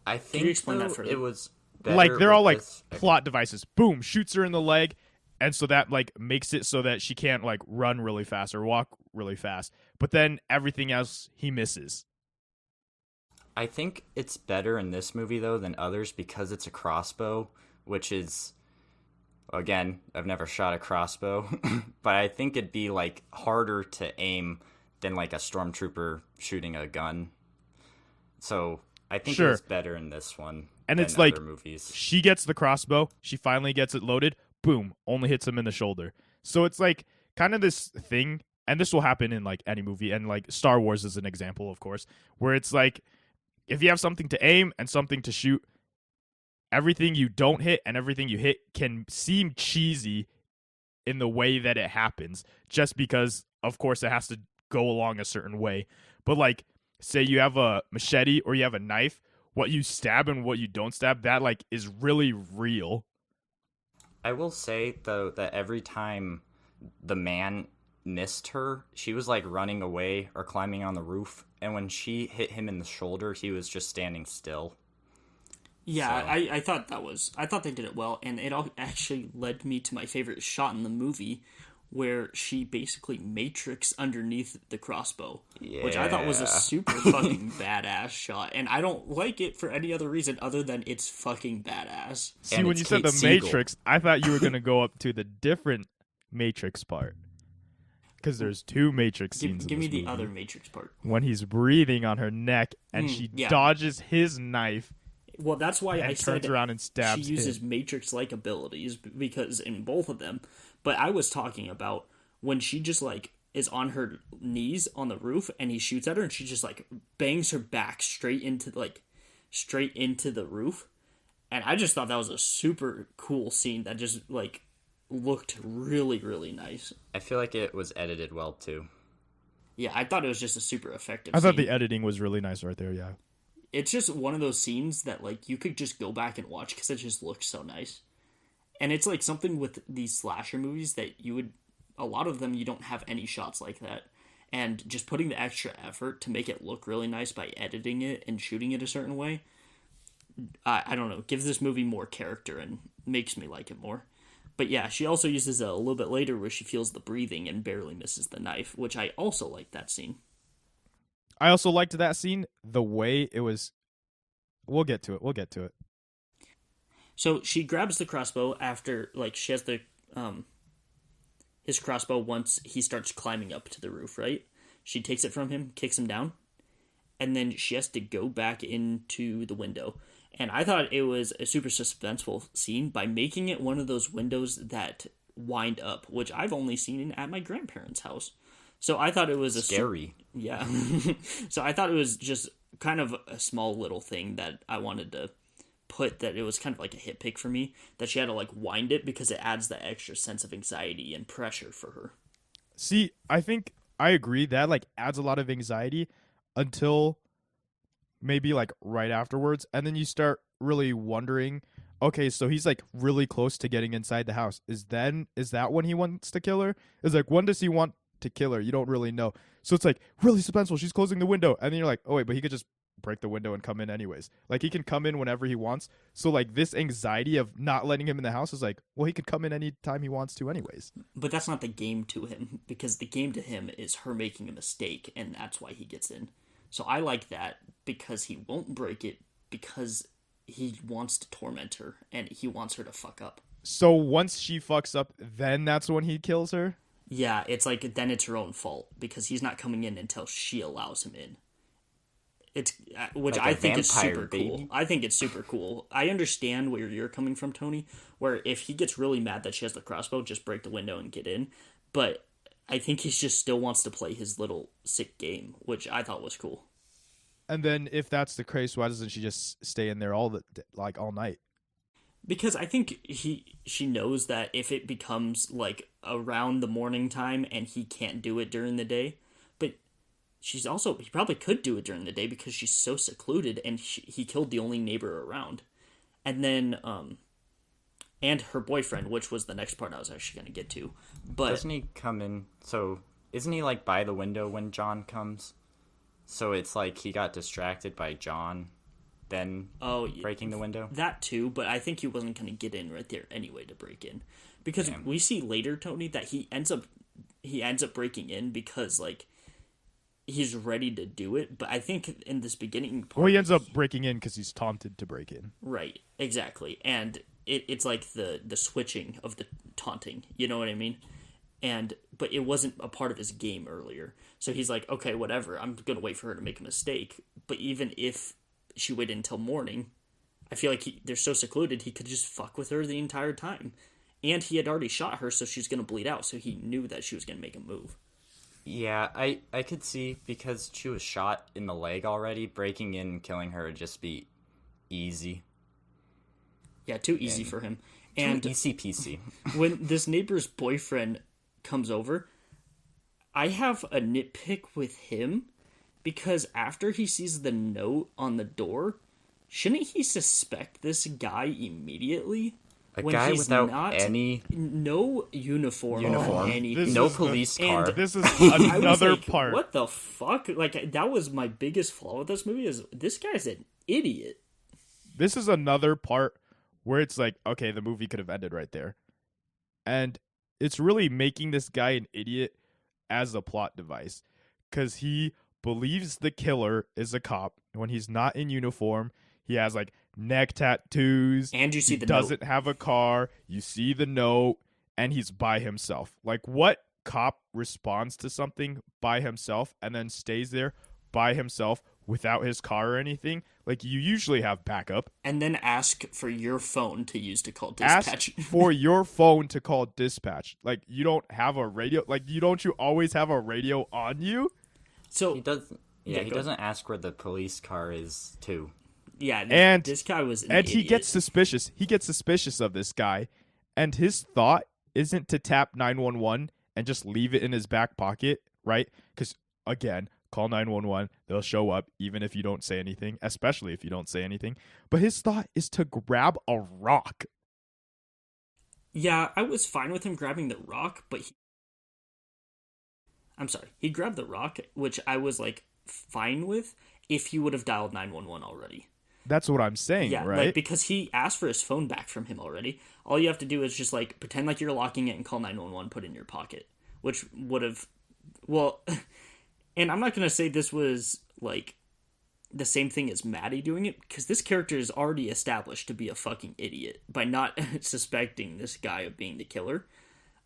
I think, Can you explain that further? It was better, like, they're all, like, this plot devices. Boom, shoots her in the leg, and so that, like, makes it so that she can't, like, run really fast or walk really fast. But then everything else he misses. I think it's better in this movie, though, than others because it's a crossbow, which is, again, I've never shot a crossbow, but I think it'd be, like, harder to aim than like a stormtrooper shooting a gun. So I think Sure. it was better in this one And than it's like other movies. she gets the crossbow, she finally gets it loaded, boom, only hits him in the shoulder. So it's like kind of this thing, and this will happen in like any movie, and like Star Wars is an example, of course, where it's like if you have something to aim and something to shoot, everything you don't hit and everything you hit can seem cheesy in the way that it happens, just because of course it has to go along a certain way. But like say you have a machete or you have a knife, what you stab and what you don't stab, that like is really real. I will say though that every time the man missed her, she was like running away or climbing on the roof, and when she hit him in the shoulder, he was just standing still. Yeah, So- I thought they did it well, and it all actually led me to my favorite shot in the movie, where she basically matrix underneath the crossbow, which I thought was a Yeah. super fucking badass shot, and I don't like it for any other reason other than it's fucking badass. See, And when it's you said Kate the Siegel. Matrix, I thought you were going to go up to the different Matrix part. Because there's two Matrix scenes Give in me this the movie. other Matrix part. When he's breathing on her neck and she yeah. dodges his knife Well, that's why and I turns said around and stabs she uses him. Matrix-like abilities because in both of them. But I was talking about when she just like is on her knees on the roof and he shoots at her and she just like bangs her back straight into the roof. And I just thought that was a super cool scene that just like looked really, really nice. I feel like it was edited well too. Yeah, I thought it was just a super effective I thought scene. the editing was really nice right there, yeah. It's just one of those scenes that like you could just go back and watch because it just looks so nice. And it's like something with these slasher movies that a lot of them you don't have any shots like that. And just putting the extra effort to make it look really nice by editing it and shooting it a certain way, I don't know, gives this movie more character and makes me like it more. But yeah, she also uses a little bit later where she feels the breathing and barely misses the knife, which I also like that scene. I also liked that scene, the way it was. We'll get to it. So she grabs the crossbow after, like, she has the his crossbow once he starts climbing up to the roof, right? She takes it from him, kicks him down, and then she has to go back into the window. And I thought it was a super suspenseful scene by making it one of those windows that wind up, which I've only seen at my grandparents' house. So I thought it was Scary. yeah. So I thought it was just kind of a small little thing that I wanted to put, that it was kind of like a hit pick for me, that she had to like wind it because it adds that extra sense of anxiety and pressure for her. See, I think I agree that like adds a lot of anxiety until maybe like right afterwards, and then you start really wondering, okay, so he's like really close to getting inside the house. Is that when he wants to kill her? Is like, when does he want to kill her? You don't really know. So it's like really suspenseful. She's closing the window, and then you're like, oh wait, but he could just break the window and come in anyways. Like he can come in whenever he wants. So like this anxiety of not letting him in the house is like, well, he could come in any time he wants to anyways. But that's not the game to him, because the game to him is her making a mistake, and that's why he gets in. So I like that because he won't break it, because he wants to torment her and he wants her to fuck up. So once she fucks up, then that's when he kills her. Yeah, it's like then it's her own fault because he's not coming in until she allows him in. It's which Like I a think is vampire, super baby. cool. I think it's super cool. I understand where you're coming from, Tony, where if he gets really mad that she has the crossbow, just break the window and get in. But I think he just still wants to play his little sick game, which I thought was cool. And then if that's the case, why doesn't she just stay in there all night? Because I think she knows that if it becomes like around the morning time and he can't do it during the day, but he probably could do it during the day because she's so secluded and he killed the only neighbor around. And then and her boyfriend, which was the next part I was actually going to get to. But Doesn't he come in? So isn't he like by the window when John comes? So it's like he got distracted by John, then breaking the window. That too, but I think he wasn't going to get in right there anyway to break in, because we see later, Tony, that he ends up breaking in because like he's ready to do it. But I think in this beginning part, Well, he ends up breaking in because he's taunted to break in. right, exactly, and it's like the switching of the taunting. You know what I mean? but it wasn't a part of his game earlier. So he's like, okay, whatever. I'm gonna wait for her to make a mistake. But even if she waited until morning, I feel like they're so secluded, he could just fuck with her the entire time. And he had already shot her, so she's gonna bleed out. So he knew that she was gonna make a move. Yeah, I could see, because she was shot in the leg already, breaking in and killing her would just be easy. Yeah, too easy for him. And easy peasy. When this neighbor's boyfriend comes over, I have a nitpick with him, because after he sees the note on the door, shouldn't he suspect this guy immediately? A guy without no uniform. Anything. No police car. And this is another part. What the fuck? Like, that was my biggest flaw with this movie, is this guy's an idiot. This is another part where it's like, okay, the movie could have ended right there. And it's really making this guy an idiot as a plot device, because he believes the killer is a cop when he's not in uniform. He has like neck tattoos, and you see the note. Doesn't have a car. You see the note, and he's by himself. Like, what cop responds to something by himself and then stays there by himself without his car or anything? Like, you usually have backup. And then ask for your phone to use to call dispatch. Ask for your phone to call dispatch. Like, you don't have a radio. Like, you always have a radio on you? So he doesn't. Yeah, he doesn't ask where the police car is too. Yeah, and this guy was an and idiot. he gets suspicious. He gets suspicious of this guy, and his thought isn't to tap 911 and just leave it in his back pocket, right? Because again, call 911, they'll show up even if you don't say anything, especially if you don't say anything. But his thought is to grab a rock. Yeah, I was fine with him grabbing the rock, but he grabbed the rock, which I was like fine with if he would have dialed 911 already. That's what I'm saying, yeah, right? Like, because he asked for his phone back from him already. All you have to do is just like pretend like you're locking it and call 911, put it in your pocket, which would have, well, and I'm not going to say this was like the same thing as Maddie doing it, because this character is already established to be a fucking idiot by not suspecting this guy of being the killer.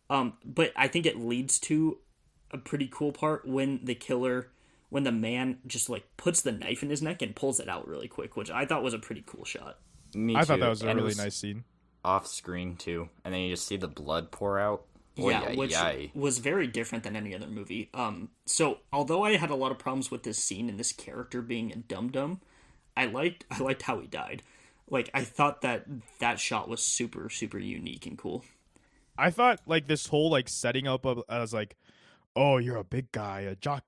But I think it leads to a pretty cool part when the man just like puts the knife in his neck and pulls it out really quick, which I thought was a pretty cool shot. I thought that was a really nice scene. Off screen too, and then you just see the blood pour out. Yeah, which was very different than any other movie. So although I had a lot of problems with this scene and this character being a dum-dum, I liked how he died. Like, I thought that shot was super, super unique and cool. I thought like this whole like setting up of, I was like, oh, you're a big guy, a jock.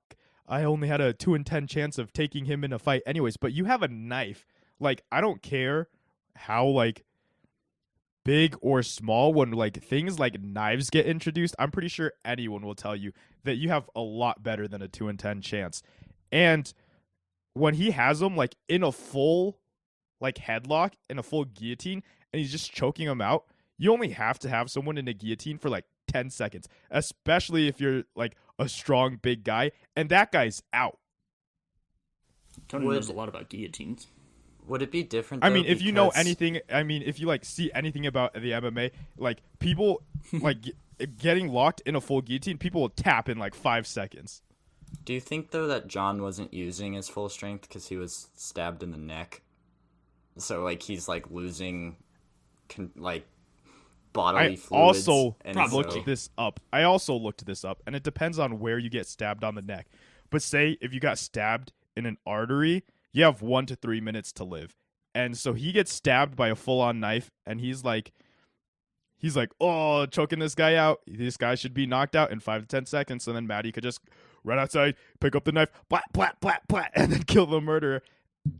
I only had a 2 in 10 chance of taking him in a fight anyways, but you have a knife. Like, I don't care how like big or small, when like things like knives get introduced, I'm pretty sure anyone will tell you that you have a lot better than a 2 in 10 chance. And when he has them like in a full like headlock, in a full guillotine, and he's just choking him out, you only have to have someone in a guillotine for like 10 seconds, especially if you're like a strong big guy, and that guy's out. Tony knows a lot about guillotines. Would it be different? I mean, if you know anything, I mean, if you like see anything about the MMA, like people like getting locked in a full guillotine, people will tap in like 5 seconds. Do you think though that John wasn't using his full strength because he was stabbed in the neck? So like he's like losing, like bodily fluids. I also looked this up. And it depends on where you get stabbed on the neck. But say if you got stabbed in an artery, you have 1 to 3 minutes to live. And so he gets stabbed by a full-on knife, and he's like, oh, choking this guy out. This guy should be knocked out in 5 to 10 seconds. And then Maddie could just run outside, pick up the knife, blat, blat, blat, blat, and then kill the murderer.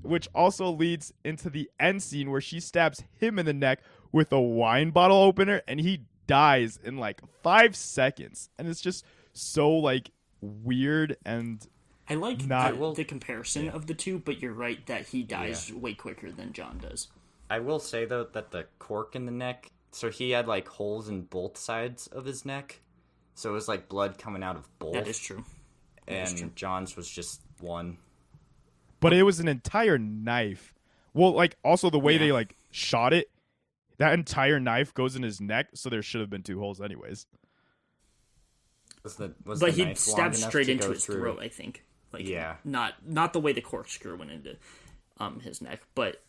Which also leads into the end scene where she stabs him in the neck with a wine bottle opener, and he dies in like 5 seconds. And it's just so like weird, and I like the comparison of the two, but you're right that he dies way quicker than John does. I will say though that the cork in the neck, so he had like holes in both sides of his neck, so it was like blood coming out of both. That is true. And John's was just one. But it was an entire knife. Well, like also the way they like shot it, that entire knife goes in his neck, so there should have been 2 holes anyways. Was but the he knife long stabbed enough straight to into go his through? throat, I think. Like, Yeah. not the way the corkscrew went into his neck, but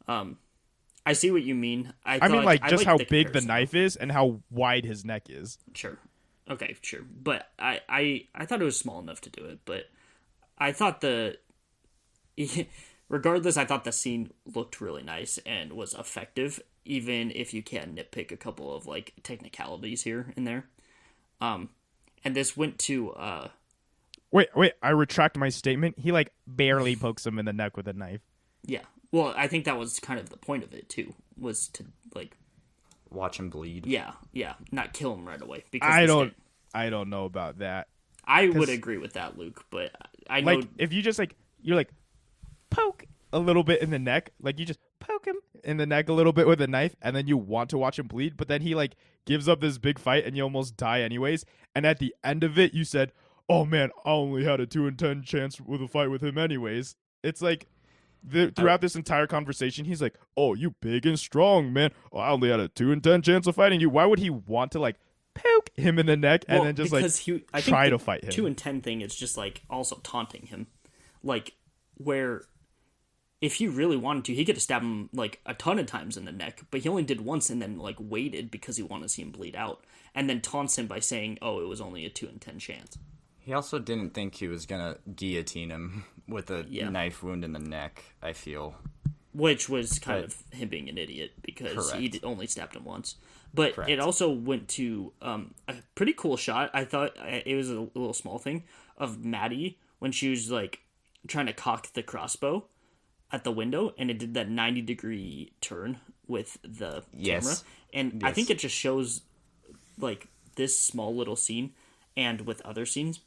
I see what you mean. I mean, like, just how the big the comparison, knife though. is and how wide his neck is. Sure. Okay, sure. But I thought it was small enough to do it, but I thought regardless, I thought the scene looked really nice and was effective, even if you can nitpick a couple of like technicalities here and there. And this went to Wait, I retract my statement. He, like, barely pokes him in the neck with a knife. yeah. Well, I think that was kind of the point of it too, was to like Watch him bleed. yeah, not kill him right away because I don't know about that. I would agree with that, Luke, but I know Like, if you just, like, you're like, poke a little bit in the neck, like, you just poke him in the neck a little bit with a knife, and then you want to watch him bleed, but then he, like, gives up this big fight, and you almost die anyways, and at the end of it, you said, oh, man, I only had a 2 in 10 chance with a fight with him anyways. It's like, throughout this entire conversation, he's like, oh, you big and strong, man. Oh, I only had a 2 in 10 chance of fighting you. Why would he want to, like, poke him in the neck and then just, like, I try think to the fight him? 2 and 10 thing is just like also taunting him, like where if he really wanted to, he could have stabbed him like a ton of times in the neck, but he only did once and then like waited because he wanted to see him bleed out, and then taunts him by saying, "Oh, it was only a 2 in 10 chance." He also didn't think he was gonna guillotine him with a Yeah. knife wound in the neck, I feel. Which was kind of him being an idiot because he Correct. only stabbed him once. But Correct. it also went to a pretty cool shot. I thought it was a little small thing of Maddie when she was like trying to cock the crossbow at the window, and it did that 90-degree turn with the Yes. camera. And I think it just shows like this small little scene, and with other scenes,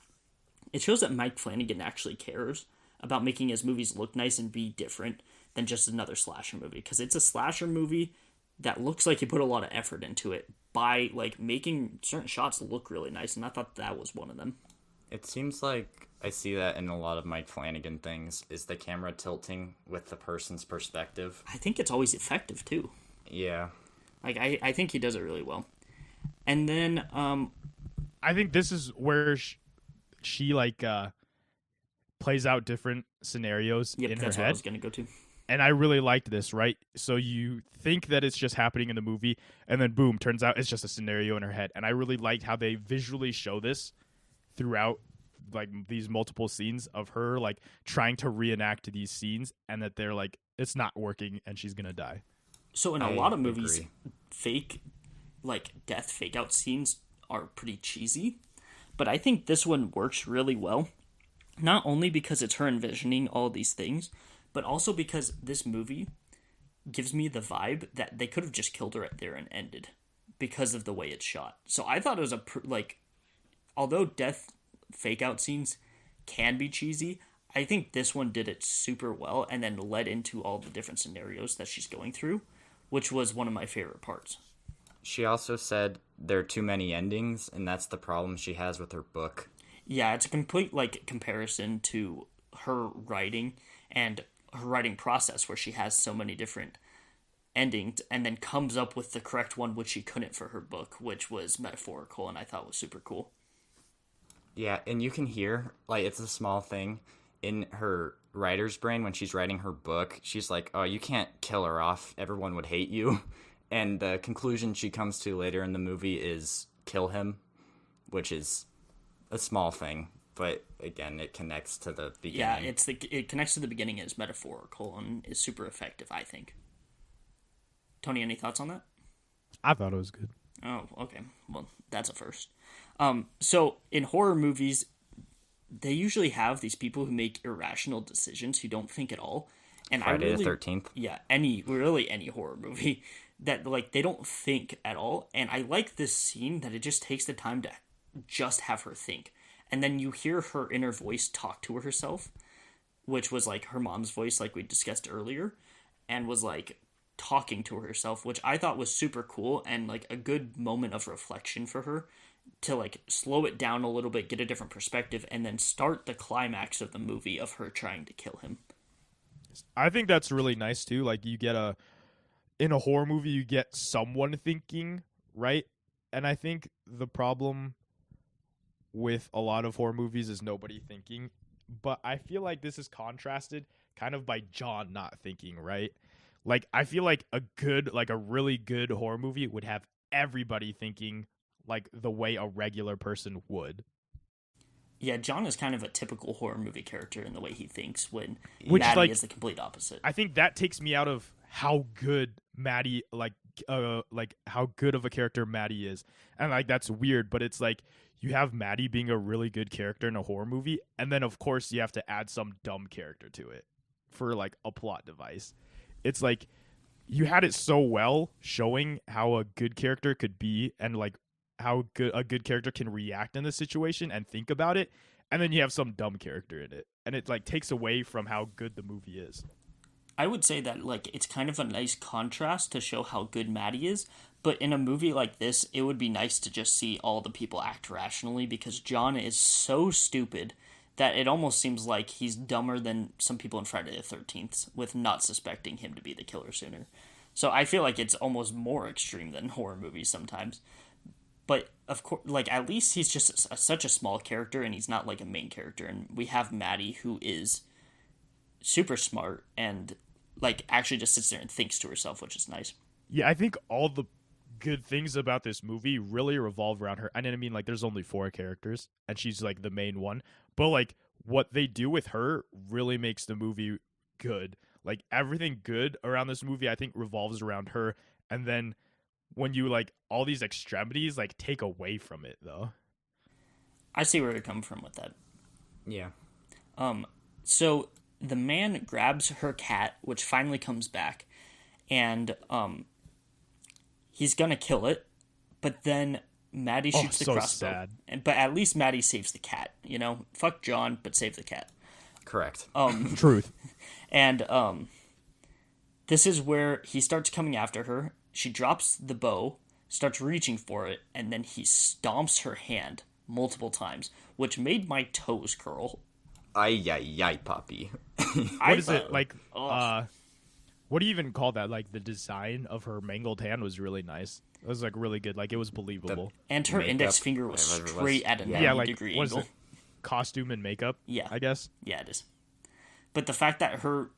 it shows that Mike Flanagan actually cares about making his movies look nice and be different than just another slasher movie, because it's a slasher movie that looks like he put a lot of effort into it by like making certain shots look really nice, and I thought that was one of them. It seems like I see that in a lot of Mike Flanagan things, is the camera tilting with the person's perspective. I think it's always effective too. Yeah. Like I think he does it really well. And then I think this is where she like plays out different scenarios in her that's what I head. was gonna go to. And I really liked this, right? So you think that it's just happening in the movie, and then boom, turns out it's just a scenario in her head. And I really liked how they visually show this throughout like these multiple scenes of her like trying to reenact these scenes, and that they're like, it's not working and she's gonna die. So in a I lot of movies, agree. fake like death fake out scenes are pretty cheesy, but I think this one works really well. Not only because it's her envisioning all these things, but also because this movie gives me the vibe that they could have just killed her right there and ended because of the way it's shot. So I thought it was although death fake out scenes can be cheesy, I think this one did it super well and then led into all the different scenarios that she's going through, which was one of my favorite parts. She also said there are too many endings, and that's the problem she has with her book. Yeah, it's a complete like comparison to her writing and her writing process, where she has so many different endings and then comes up with the correct one, which she couldn't for her book, which was metaphorical, and I thought was super cool. Yeah, and you can hear, like, it's a small thing in her writer's brain when she's writing her book. She's like, oh, you can't kill her off. Everyone would hate you. And the conclusion she comes to later in the movie is kill him, which is a small thing. But again, it connects to the beginning. Yeah, it connects to the beginning and is metaphorical and is super effective, I think. Tony, any thoughts on that? I thought it was good. Oh, okay. Well, that's a first. So in horror movies, they usually have these people who make irrational decisions, who don't think at all. And Friday the 13th. Yeah, any horror movie that like they don't think at all. And I like this scene that it just takes the time to just have her think. And then you hear her inner voice talk to herself, which was like her mom's voice, like we discussed earlier, and was like talking to herself, which I thought was super cool and like a good moment of reflection for her to like slow it down a little bit, get a different perspective, and then start the climax of the movie of her trying to kill him. I think that's really nice too. Like in a horror movie, you get someone thinking, right? And I think the problem with a lot of horror movies is nobody thinking, but I feel like this is contrasted kind of by John not thinking, right? Like I feel like a really good horror movie would have everybody thinking like the way a regular person would. Yeah, John is kind of a typical horror movie character in the way he thinks, when Which, Maddie like, is the complete opposite. I think that takes me out of how good Maddie like how good of a character Maddie is. And like that's weird, but it's like you have Maddie being a really good character in a horror movie, and then of course you have to add some dumb character to it for like a plot device. It's like you had it so well showing how a good character could be and like how good a good character can react in the situation and think about it, and then you have some dumb character in it, and it like takes away from how good the movie is. I would say that like it's kind of a nice contrast to show how good Maddie is, but in a movie like this, it would be nice to just see all the people act rationally, because John is so stupid that it almost seems like he's dumber than some people in Friday the 13th with not suspecting him to be the killer sooner. So I feel like it's almost more extreme than horror movies sometimes. But of course, like at least he's just such a small character, and he's not like a main character. And we have Maddie, who is super smart and like actually just sits there and thinks to herself, which is nice. Yeah, I think all the good things about this movie really revolve around her. I mean, like there's only 4 characters, and she's like the main one. But like what they do with her really makes the movie good. Like everything good around this movie, I think, revolves around her. And then when you like all these extremities like take away from it, though. I see where you're coming from with that. Yeah. So the man grabs her cat, which finally comes back, and he's gonna kill it, but then Maddie shoots the so crossbow. sad. But at least Maddie saves the cat. You know, fuck John, but save the cat. Correct. Truth. And this is where he starts coming after her. She drops the bow, starts reaching for it, and then he stomps her hand multiple times, which made my toes curl. Ay, ay, ay, puppy. What is it like? What do you even call that? Like the design of her mangled hand was really nice. It was like really good. Like it was believable. And her Makeup, index finger was whatever it was. straight at a 90 Yeah, like degree what is angle. it? Costume and makeup. Yeah. I guess. Yeah, it is. But the fact that her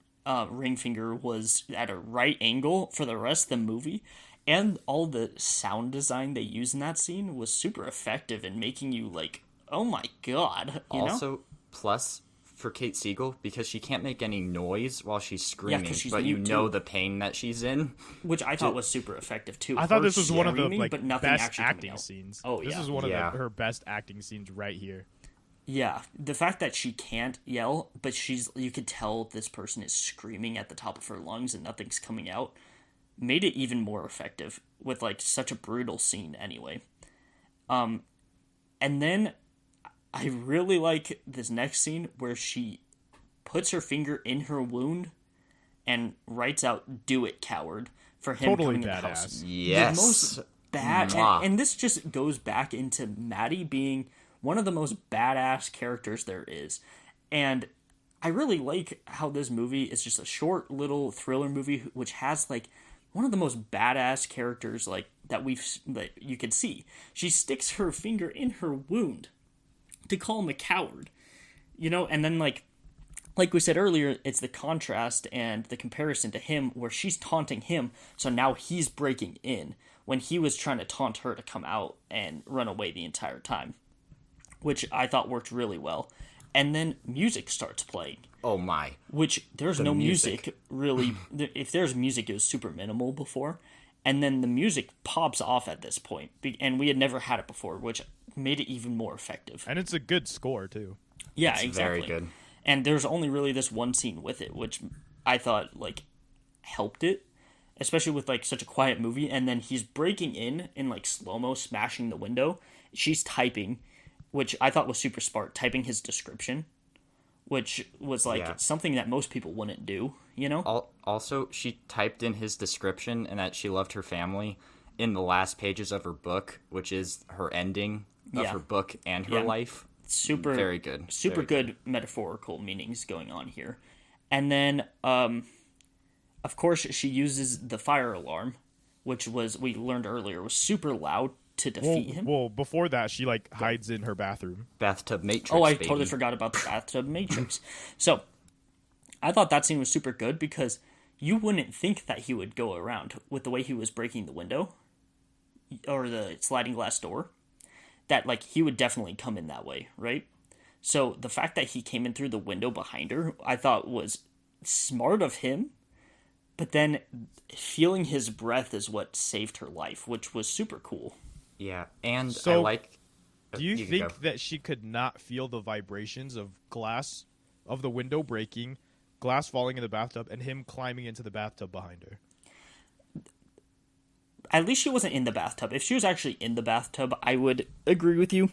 ring finger was at a right angle for the rest of the movie, and all the sound design they use in that scene was super effective in making you like, oh my god, you know? Also, plus for Kate Siegel, because she can't make any noise while she's screaming, 'cause she's but you mute, know too. the pain that she's in. Which I thought was super effective too. I thought Her this was one of the screaming, like but nothing best actually coming acting out. scenes. Oh, This yeah. is one of Yeah. her best acting scenes right here. Yeah, the fact that she can't yell, but you could tell this person is screaming at the top of her lungs and nothing's coming out, made it even more effective with like such a brutal scene anyway. And then I really like this next scene where she puts her finger in her wound and writes out "Do it, coward" for him Totally coming in the badass. house. Yes. The most bad, Mwah. and this just goes back into Maddie being one of the most badass characters there is. And I really like how this movie is just a short little thriller movie which has like one of the most badass characters like that you could see. She sticks her finger in her wound to call him a coward. You know, and then like we said earlier, it's the contrast and the comparison to him where she's taunting him, so now he's breaking in when he was trying to taunt her to come out and run away the entire time, which I thought worked really well. And then music starts playing, Oh my. which there's The no music. music really. If there's music, it was super minimal before. And then the music pops off at this point, and we had never had it before, which made it even more effective. And it's a good score too. Yeah, It's exactly. very good. And there's only really this one scene with it, which I thought like helped it, especially with like such a quiet movie. And then he's breaking in like slow-mo, smashing the window. She's typing, which I thought was super smart, typing his description, which was like Yeah. something that most people wouldn't do, you know? Also, she typed in his description and that she loved her family in the last pages of her book, which is her ending of Yeah. her book and her Yeah. life. Super Very good. Super Very good metaphorical meanings going on here. And then of course she uses the fire alarm, which was we learned earlier was super loud to defeat him. Well, before that, she like hides in her bathroom. Bathtub Matrix. Oh, I baby. totally forgot about the bathtub matrix. So, I thought that scene was super good because you wouldn't think that he would go around with the way he was breaking the window or the sliding glass door. That, like, he would definitely come in that way, right? So, the fact that he came in through the window behind her, I thought was smart of him. But then feeling his breath is what saved her life, which was super cool. Yeah, and So, I like... Do you can think go. that she could not feel the vibrations of glass, of the window breaking, glass falling in the bathtub, and him climbing into the bathtub behind her? At least she wasn't in the bathtub. If she was actually in the bathtub, I would agree with you.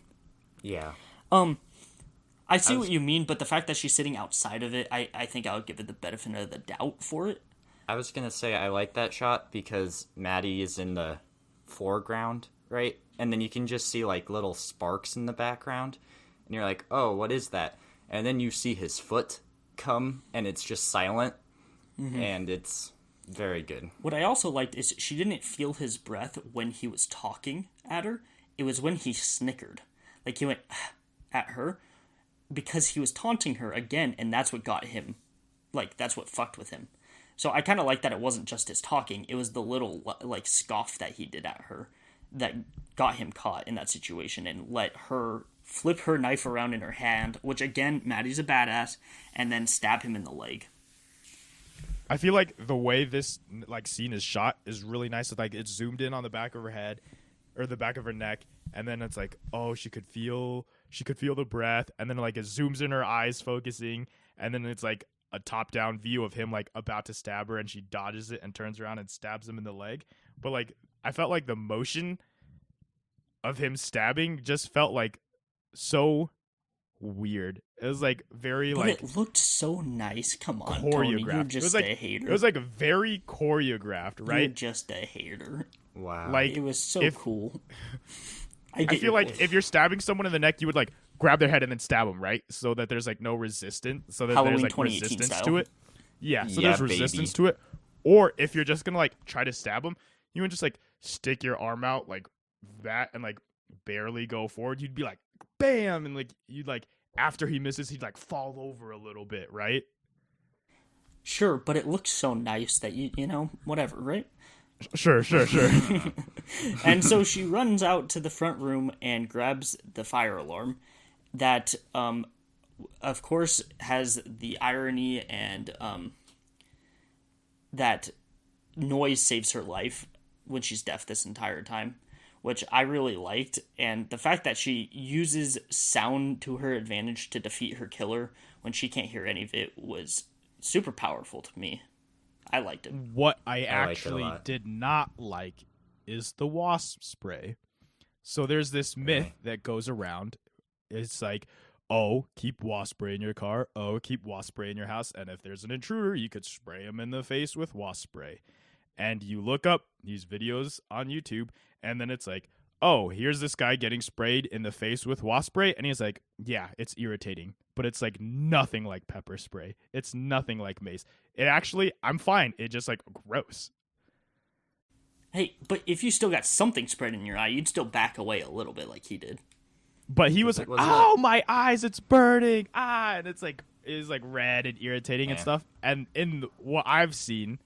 Yeah. I see what you mean, but the fact that she's sitting outside of it, I think I would give it the benefit of the doubt for it. I was going to say I like that shot because Maddie is in the foreground, right? And then you can just see, like, little sparks in the background. And you're like, oh, what is that? And then you see his foot come, and it's just silent. Mm-hmm. And it's very good. What I also liked is she didn't feel his breath when he was talking at her. It was when he snickered. Like, he went at her because he was taunting her again, and that's what got him. Like, that's what fucked with him. So I kind of like that it wasn't just his talking. It was the little, like, scoff that he did at her that got him caught in that situation and let her flip her knife around in her hand, which, again, Maddie's a badass, and then stab him in the leg. I feel like the way this like scene is shot is really nice. Like it's zoomed in on the back of her head or the back of her neck, and then it's like, oh, she could feel the breath, and then like it zooms in her eyes focusing, and then it's like a top-down view of him like about to stab her, and she dodges it and turns around and stabs him in the leg. But like I felt like the motion of him stabbing just felt like so weird. It was like very but like it looked so nice. Come on, choreographed. Tony, you're just like, a hater. It was like very choreographed, right? You're just a hater. Wow. Like It was so cool. I feel like if you're stabbing someone in the neck, you would like grab their head and then stab them, right? So that there's like no resistance, so that Halloween there's like 2018 resistance style. to it. Yeah, so Yeah, there's resistance to it. Or if you're just gonna like try to stab them, you would just like stick your arm out like that and like barely go forward. You'd be like, bam, and like you'd like after he misses, he'd like fall over a little bit, right? Sure, but it looked so nice that you know, whatever, right? Sure. And so she runs out to the front room and grabs the fire alarm that, of course, has the irony and that noise saves her life when she's deaf this entire time, which I really liked. And the fact that she uses sound to her advantage to defeat her killer when she can't hear any of it was super powerful to me. I liked it. What I liked it a actually lot. did not like is the wasp spray. So there's this myth that goes around. It's like, oh, keep wasp spray in your car. Oh, keep wasp spray in your house. And if there's an intruder, you could spray him in the face with wasp spray. And you look up these videos on YouTube, and then it's like, oh, here's this guy getting sprayed in the face with wasp spray. And he's like, yeah, it's irritating, but it's like nothing like pepper spray. It's nothing like mace. It actually, I'm fine. It just like gross. Hey, but if you still got something spread in your eye, you'd still back away a little bit like he did. But he was like, wasn't oh, my eyes, it's burning. And it's like, red and irritating and stuff. And in what I've seen,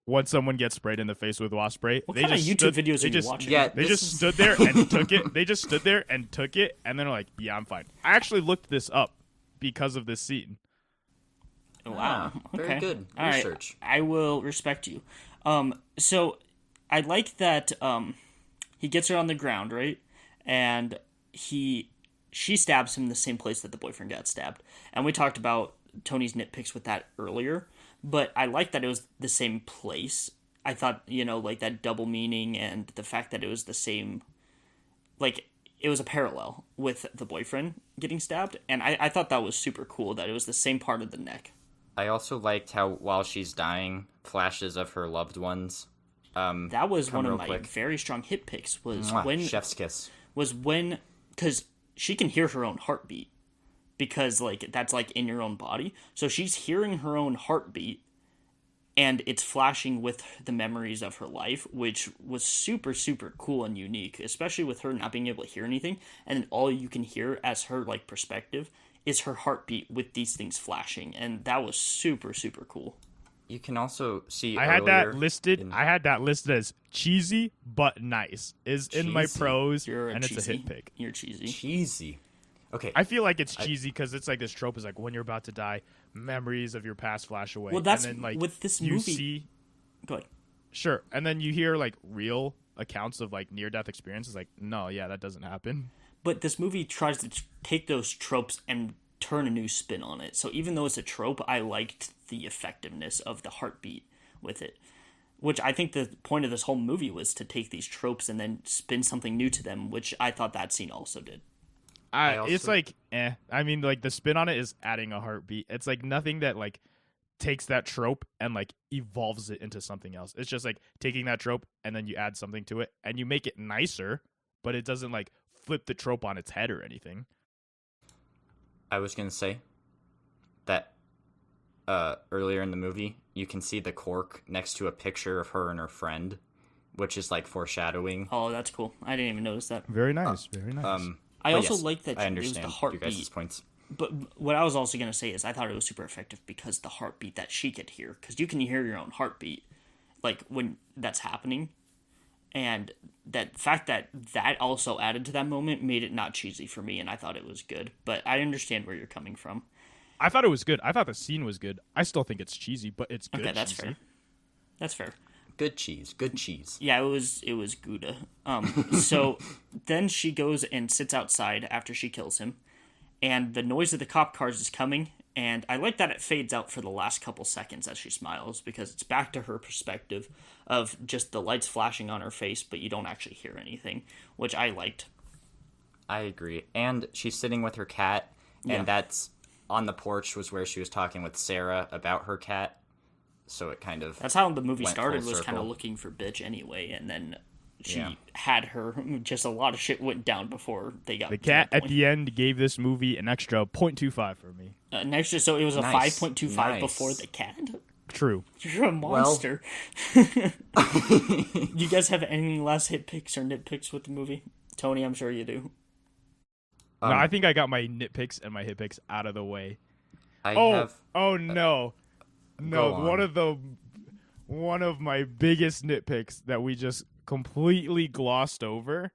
once someone gets sprayed in the face with wasp spray, What they kind just of YouTube stood, videos they are just, you watching? Yeah, They this just is- stood there and took it. They just stood there and took it, and then they're like, yeah, I'm fine. I actually looked this up because of this scene. Wow. Very Okay. good All right. research. I will respect you. So I like that he gets her on the ground, right? And she stabs him in the same place that the boyfriend got stabbed. And we talked about Tony's nitpicks with that earlier, but I like that it was the same place. I thought, like that double meaning and the fact that it was the same, like it was a parallel with the boyfriend getting stabbed. And I thought that was super cool that it was the same part of the neck. I also liked how while she's dying, flashes of her loved ones. That was one of real my quick. very strong hit picks was Mwah, when chef's kiss. because she can hear her own heartbeat because like that's like in your own body, so she's hearing her own heartbeat and it's flashing with the memories of her life, which was super, super cool and unique, especially with her not being able to hear anything, and then all you can hear as her, like, perspective is her heartbeat with these things flashing, and that was super, super cool. You can also see I had that listed as cheesy but nice. Is in my pros, and it's a hit pick. You're cheesy. Cheesy. Okay. I feel like it's cheesy because it's like this trope is like when you're about to die, memories of your past flash away. Well, that's and then, like, with this you movie. See, Go ahead. Sure, and then you hear like real accounts of like near-death experiences. Like, no, yeah, that doesn't happen. But this movie tries to take those tropes and turn a new spin on it. So even though it's a trope, I liked the effectiveness of the heartbeat with it. Which I think the point of this whole movie was to take these tropes and then spin something new to them, which I thought that scene also did. It's like, I mean, like, the spin on it is adding a heartbeat. It's like nothing that like takes that trope and like evolves it into something else. It's just like taking that trope and then you add something to it and you make it nicer, but it doesn't like flip the trope on its head or anything. I was going to say that earlier in the movie, you can see the cork next to a picture of her and her friend, which is like foreshadowing. Oh, that's cool. I didn't even notice that. Very nice. Very nice. I also like that I it was understand the heartbeat. your guys' points. But what I was also going to say is I thought it was super effective because the heartbeat that she could hear, because you can hear your own heartbeat, like when that's happening. And that fact that also added to that moment made it not cheesy for me, and I thought it was good. But I understand where you're coming from. I thought it was good. I thought the scene was good. I still think it's cheesy, but it's good. Okay, that's cheesy. fair. That's fair. Good cheese. Good cheese. Yeah, it was Gouda. So then she goes and sits outside after she kills him, and the noise of the cop cars is coming, and I like that it fades out for the last couple seconds as she smiles, because it's back to her perspective of just the lights flashing on her face, but you don't actually hear anything, which I liked. I agree. And she's sitting with her cat, and that's on the porch was where she was talking with Sarah about her cat. So it kind of that's how the movie started, was circle. kind of looking for bitch anyway, and then she had her. Just a lot of shit went down before they got the cat at the end gave this movie an extra 0.25 for me. An extra, so it was a 5.25 before the cat. True. You're a monster. You guys have any last hit picks or nitpicks with the movie? Tony, I'm sure you do. No, I think I got my nitpicks and my hit picks out of the way. No. No, one of my biggest nitpicks that we just completely glossed over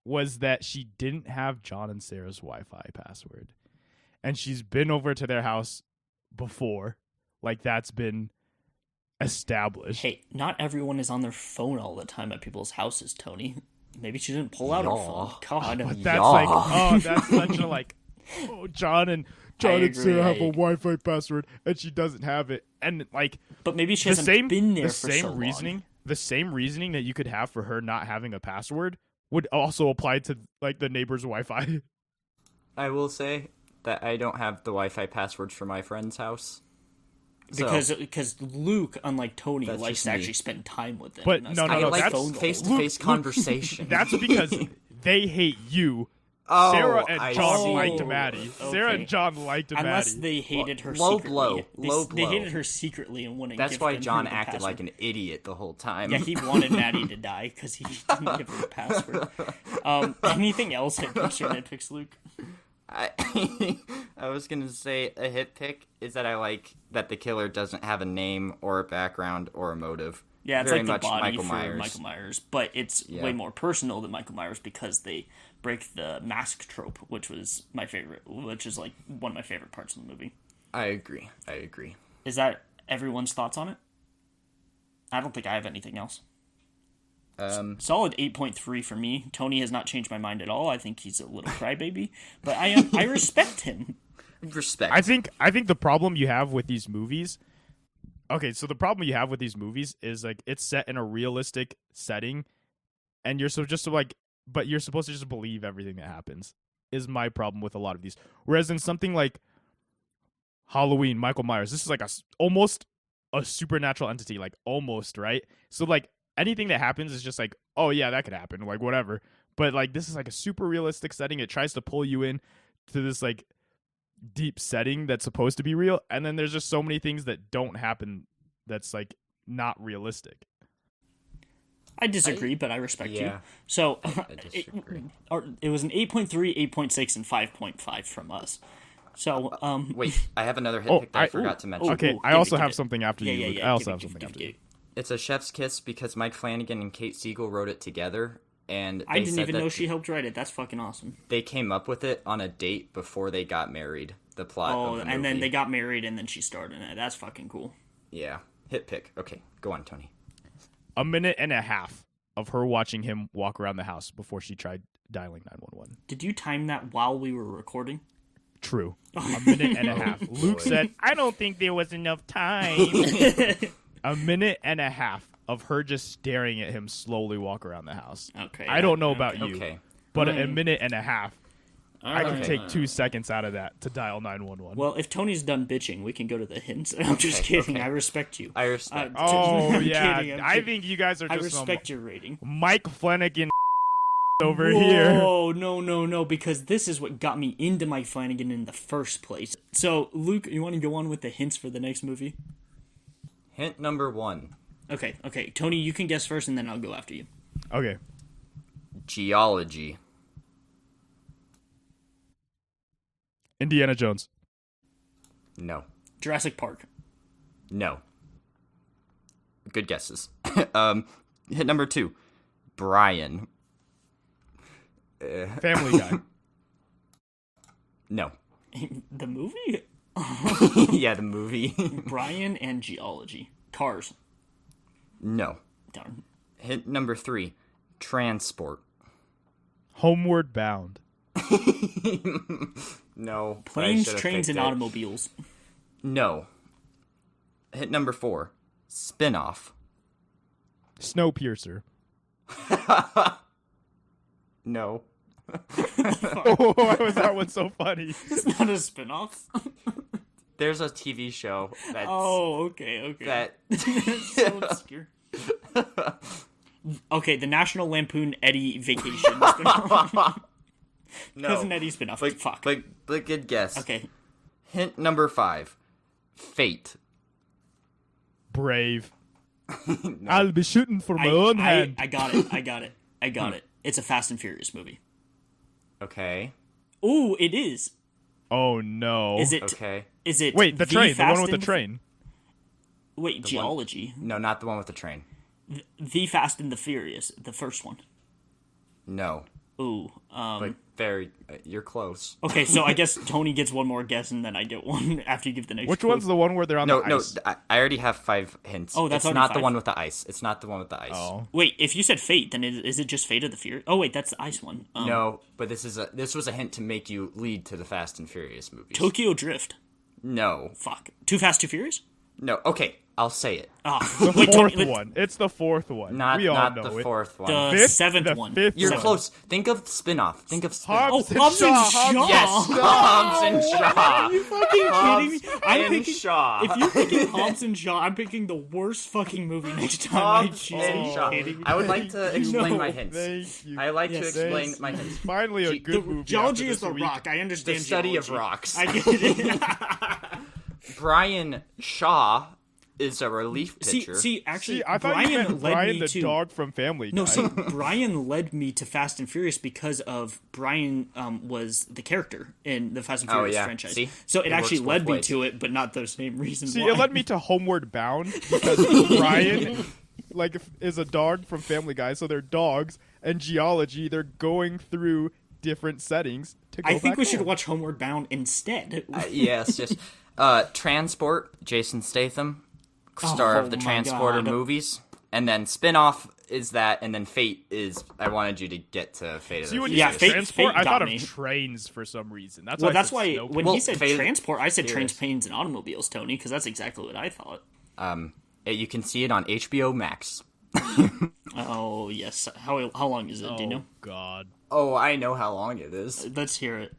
was that she didn't have John and Sarah's Wi-Fi password. And she's been over to their house before. Like, that's been established. Hey, not everyone is on their phone all the time at people's houses, Tony. Maybe she didn't pull out her phone. God. That's such a like, John and Sarah have a Wi-Fi password, and she doesn't have it. And like, but maybe she hasn't been there for so long. The same reasoning that you could have for her not having a password would also apply to like the neighbor's Wi-Fi. I will say that I don't have the Wi-Fi passwords for my friend's house. Because Luke, unlike Tony, likes to actually spend time with them. But no, I like that's face-to-face conversation. That's because they hate you. Sarah and John liked Maddie. Okay. Sarah and John liked Maddie. Unless they hated her low secretly. Low blow. They hated her secretly and wouldn't That's give why them John the acted password. like an idiot the whole time. Yeah, he wanted Maddie to die because he didn't give her the password. Anything else hit picks or nitpicks, Luke? I was going to say a hit pick is that I like that the killer doesn't have a name or a background or a motive. Yeah, it's very like the much body Michael for Myers. Michael Myers, but it's way more personal than Michael Myers because they break the mask trope, which was my favorite, which is like one of my favorite parts of the movie. I agree. Is that everyone's thoughts on it? I don't think I have anything else. Solid 8.3 for me. Tony has not changed my mind at all. I think he's a little crybaby, but I respect him. Respect. I think the problem you have with these movies. Okay, so the problem you have with these movies is like it's set in a realistic setting, and you're supposed to just believe everything that happens. Is my problem with a lot of these. Whereas in something like Halloween, Michael Myers, this is like almost a supernatural entity, like almost, right? So like anything that happens is just like, oh yeah, that could happen, like whatever. But like this is like a super realistic setting. It tries to pull you in to this like deep setting that's supposed to be real, and then there's just so many things that don't happen that's like not realistic. I disagree, but I respect you. yeah. So I disagree. it was an 8.3, 8.6, and 5.5 from us. So Wait, I have another hit pick that I forgot to mention. Okay, I give also it, give have it. something after you. Luke. I also have something after you. It's a chef's kiss because Mike Flanagan and Kate Siegel wrote it together, and I didn't even know she helped write it. That's fucking awesome. They came up with it on a date before they got married. The plot of the movie. And then they got married, and then she starred in it. That's fucking cool. Yeah, hit pick. Okay, go on, Tony. A minute and a half of her watching him walk around the house before she tried dialing 911. Did you time that while we were recording? True. A minute and a half. Luke said, I don't think there was enough time. A minute and a half of her just staring at him slowly walk around the house. Okay. I don't know about you, Okay. but a minute and a half, I can right. take 2 seconds out of that to dial 911. Well, if Tony's done bitching, we can go to the hints. I'm just kidding. okay. I respect you. I respect. Oh, I'm yeah. kidding, I'm I kidding. think you guys are I just respect your rating. Mike Flanagan over here. Oh, no, because this is what got me into Mike Flanagan in the first place. So, Luke, you want to go on with the hints for the next movie? Hint number 1. Okay. Tony, you can guess first, and then I'll go after you. Okay. Geology. Indiana Jones. No. Jurassic Park. No. Good guesses. Hit number 2. Brian. Family Guy. No. The movie? Yeah, the movie. Brian and Geology. Cars. No. Darn. Hint number 3. Transport. Homeward Bound. No. I Planes, should've trains, picked and it. automobiles. No. Hit number 4. Spin-off. Snowpiercer. No. Oh, why was that one so funny? It's not a spin-off. There's a TV show that's Oh, okay. that So obscure. Okay, the National Lampoon Eddie Vacation spin-off. Cousin no. Eddie spin-off. But, Fuck. but good guess. Okay. Hint number 5. Fate. Brave. I'll be shooting for my own hand. I got it. It's a Fast and Furious movie. Okay. Ooh, it is. Oh no. Is it? Okay. Is it? Wait, the train. The Fast one with the and- train. Wait, Geology. No, not the one with the train. The Fast and the Furious, the first one. No. Ooh. But very you're close. Okay, so I guess Tony gets one more guess, and then I get one after you give the next. Which clue. one's the one where they're on No, the no, ice? I already have 5 hints. Oh, that's it's already not the 5? one with the ice. It's not the one with the ice. Oh. Wait, if you said Fate, then is it just Fate of the Furious? Oh wait, that's the ice one. No, but this was a hint to make you lead to the Fast and Furious movies. Tokyo Drift. No. Fuck. Too Fast, Too Furious? No. Okay, I'll say it. Ah, The wait, fourth Tony, one. It's the fourth one. Not we all not know the it. 4th one. The Fifth? seventh The one. fifth You're one. close. Think of spin-off. Think of spin-off. Hobbs Oh, and Hobbs and Shaw. Yes, Hobbs and Shaw. Are you fucking kidding me? I'm and picking. Shaw. If you're picking Hobbs and Shaw, I'm picking the worst fucking movie next time. Hobbs I and choose. Shaw. Are you kidding me? I would like to explain No. my hints. Thank you. I like Yes. to explain Thanks. my hints. Finally a good movie. Geology after is this the week. rock. I The understand. study of geology. rocks. I get it. Brian Shaw is a relief pitcher. see, actually, See, I thought Brian you meant led Brian me the to. dog from Family Guy. No, see, Brian led me to Fast and Furious because of Brian was the character in the Fast and Oh, Furious yeah. franchise. See? So it It actually works led both me ways. to it, but not the same reason See, why. it led me to Homeward Bound because Brian, is a dog from Family Guy, so they're dogs. And Geology, they're going through different settings to go I think back we should home. watch Homeward Bound instead. Yes, just Transport, Jason Statham, star Oh of the my Transporter God. movies, and then spin-off is that, and then Fate is. I wanted you to get to Fate of See, the when Furious. you Yeah, said Fate- transport, Fate I got thought me. of trains for some reason. That's Well, why I that's said why snow- when Well, he said Fate- transport, I said trains, Furious. planes, and automobiles, Tony, because that's exactly what I thought. You can see it on HBO Max. Oh yes. How long is it? Do you know? God. Oh, I know how long it is. Let's hear it.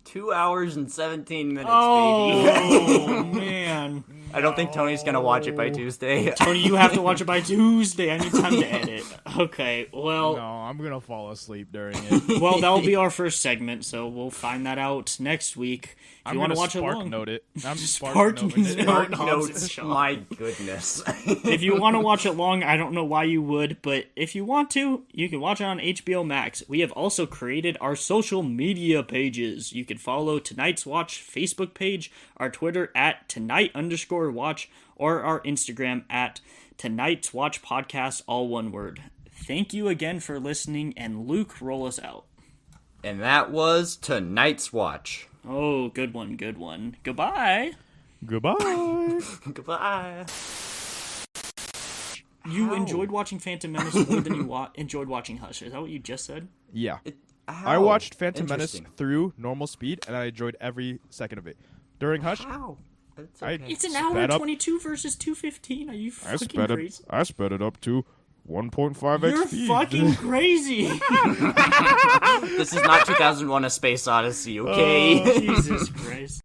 2 hours and 17 minutes, baby. Oh, man. I don't think Tony's gonna watch it by Tuesday. Tony, you have to watch it by Tuesday. I need time to edit. Okay, well... No, I'm gonna fall asleep during it. Well, that'll be our first segment, so we'll find that out next week. If you want to watch it long... Note it. I'm Spark noting it. note. Notes, my goodness. If you want to watch it long, I don't know why you would, but if you want to, you can watch it on HBO Max. We have also created our social media pages. You can follow Tonight's Watch Facebook page, our Twitter at @tonight_watch, or our Instagram at Tonight's Watch Podcast, all one word. Thank you again for listening, and Luke, roll us out. And that was Tonight's Watch. Oh, good one, good one. Goodbye. Goodbye. Goodbye. You enjoyed watching Phantom Menace more than you enjoyed watching Hush. Is that what you just said? Yeah. How? I watched Phantom Menace Interesting. through normal speed, and I enjoyed every second of it. During Hush, How? That's okay. It's an hour Sped up. 22 versus 2:15. Are you I fucking sped crazy? it. I sped it up to 1.5x You're speed. fucking crazy. This is not 2001: A Space Odyssey, okay? Oh, Jesus Christ.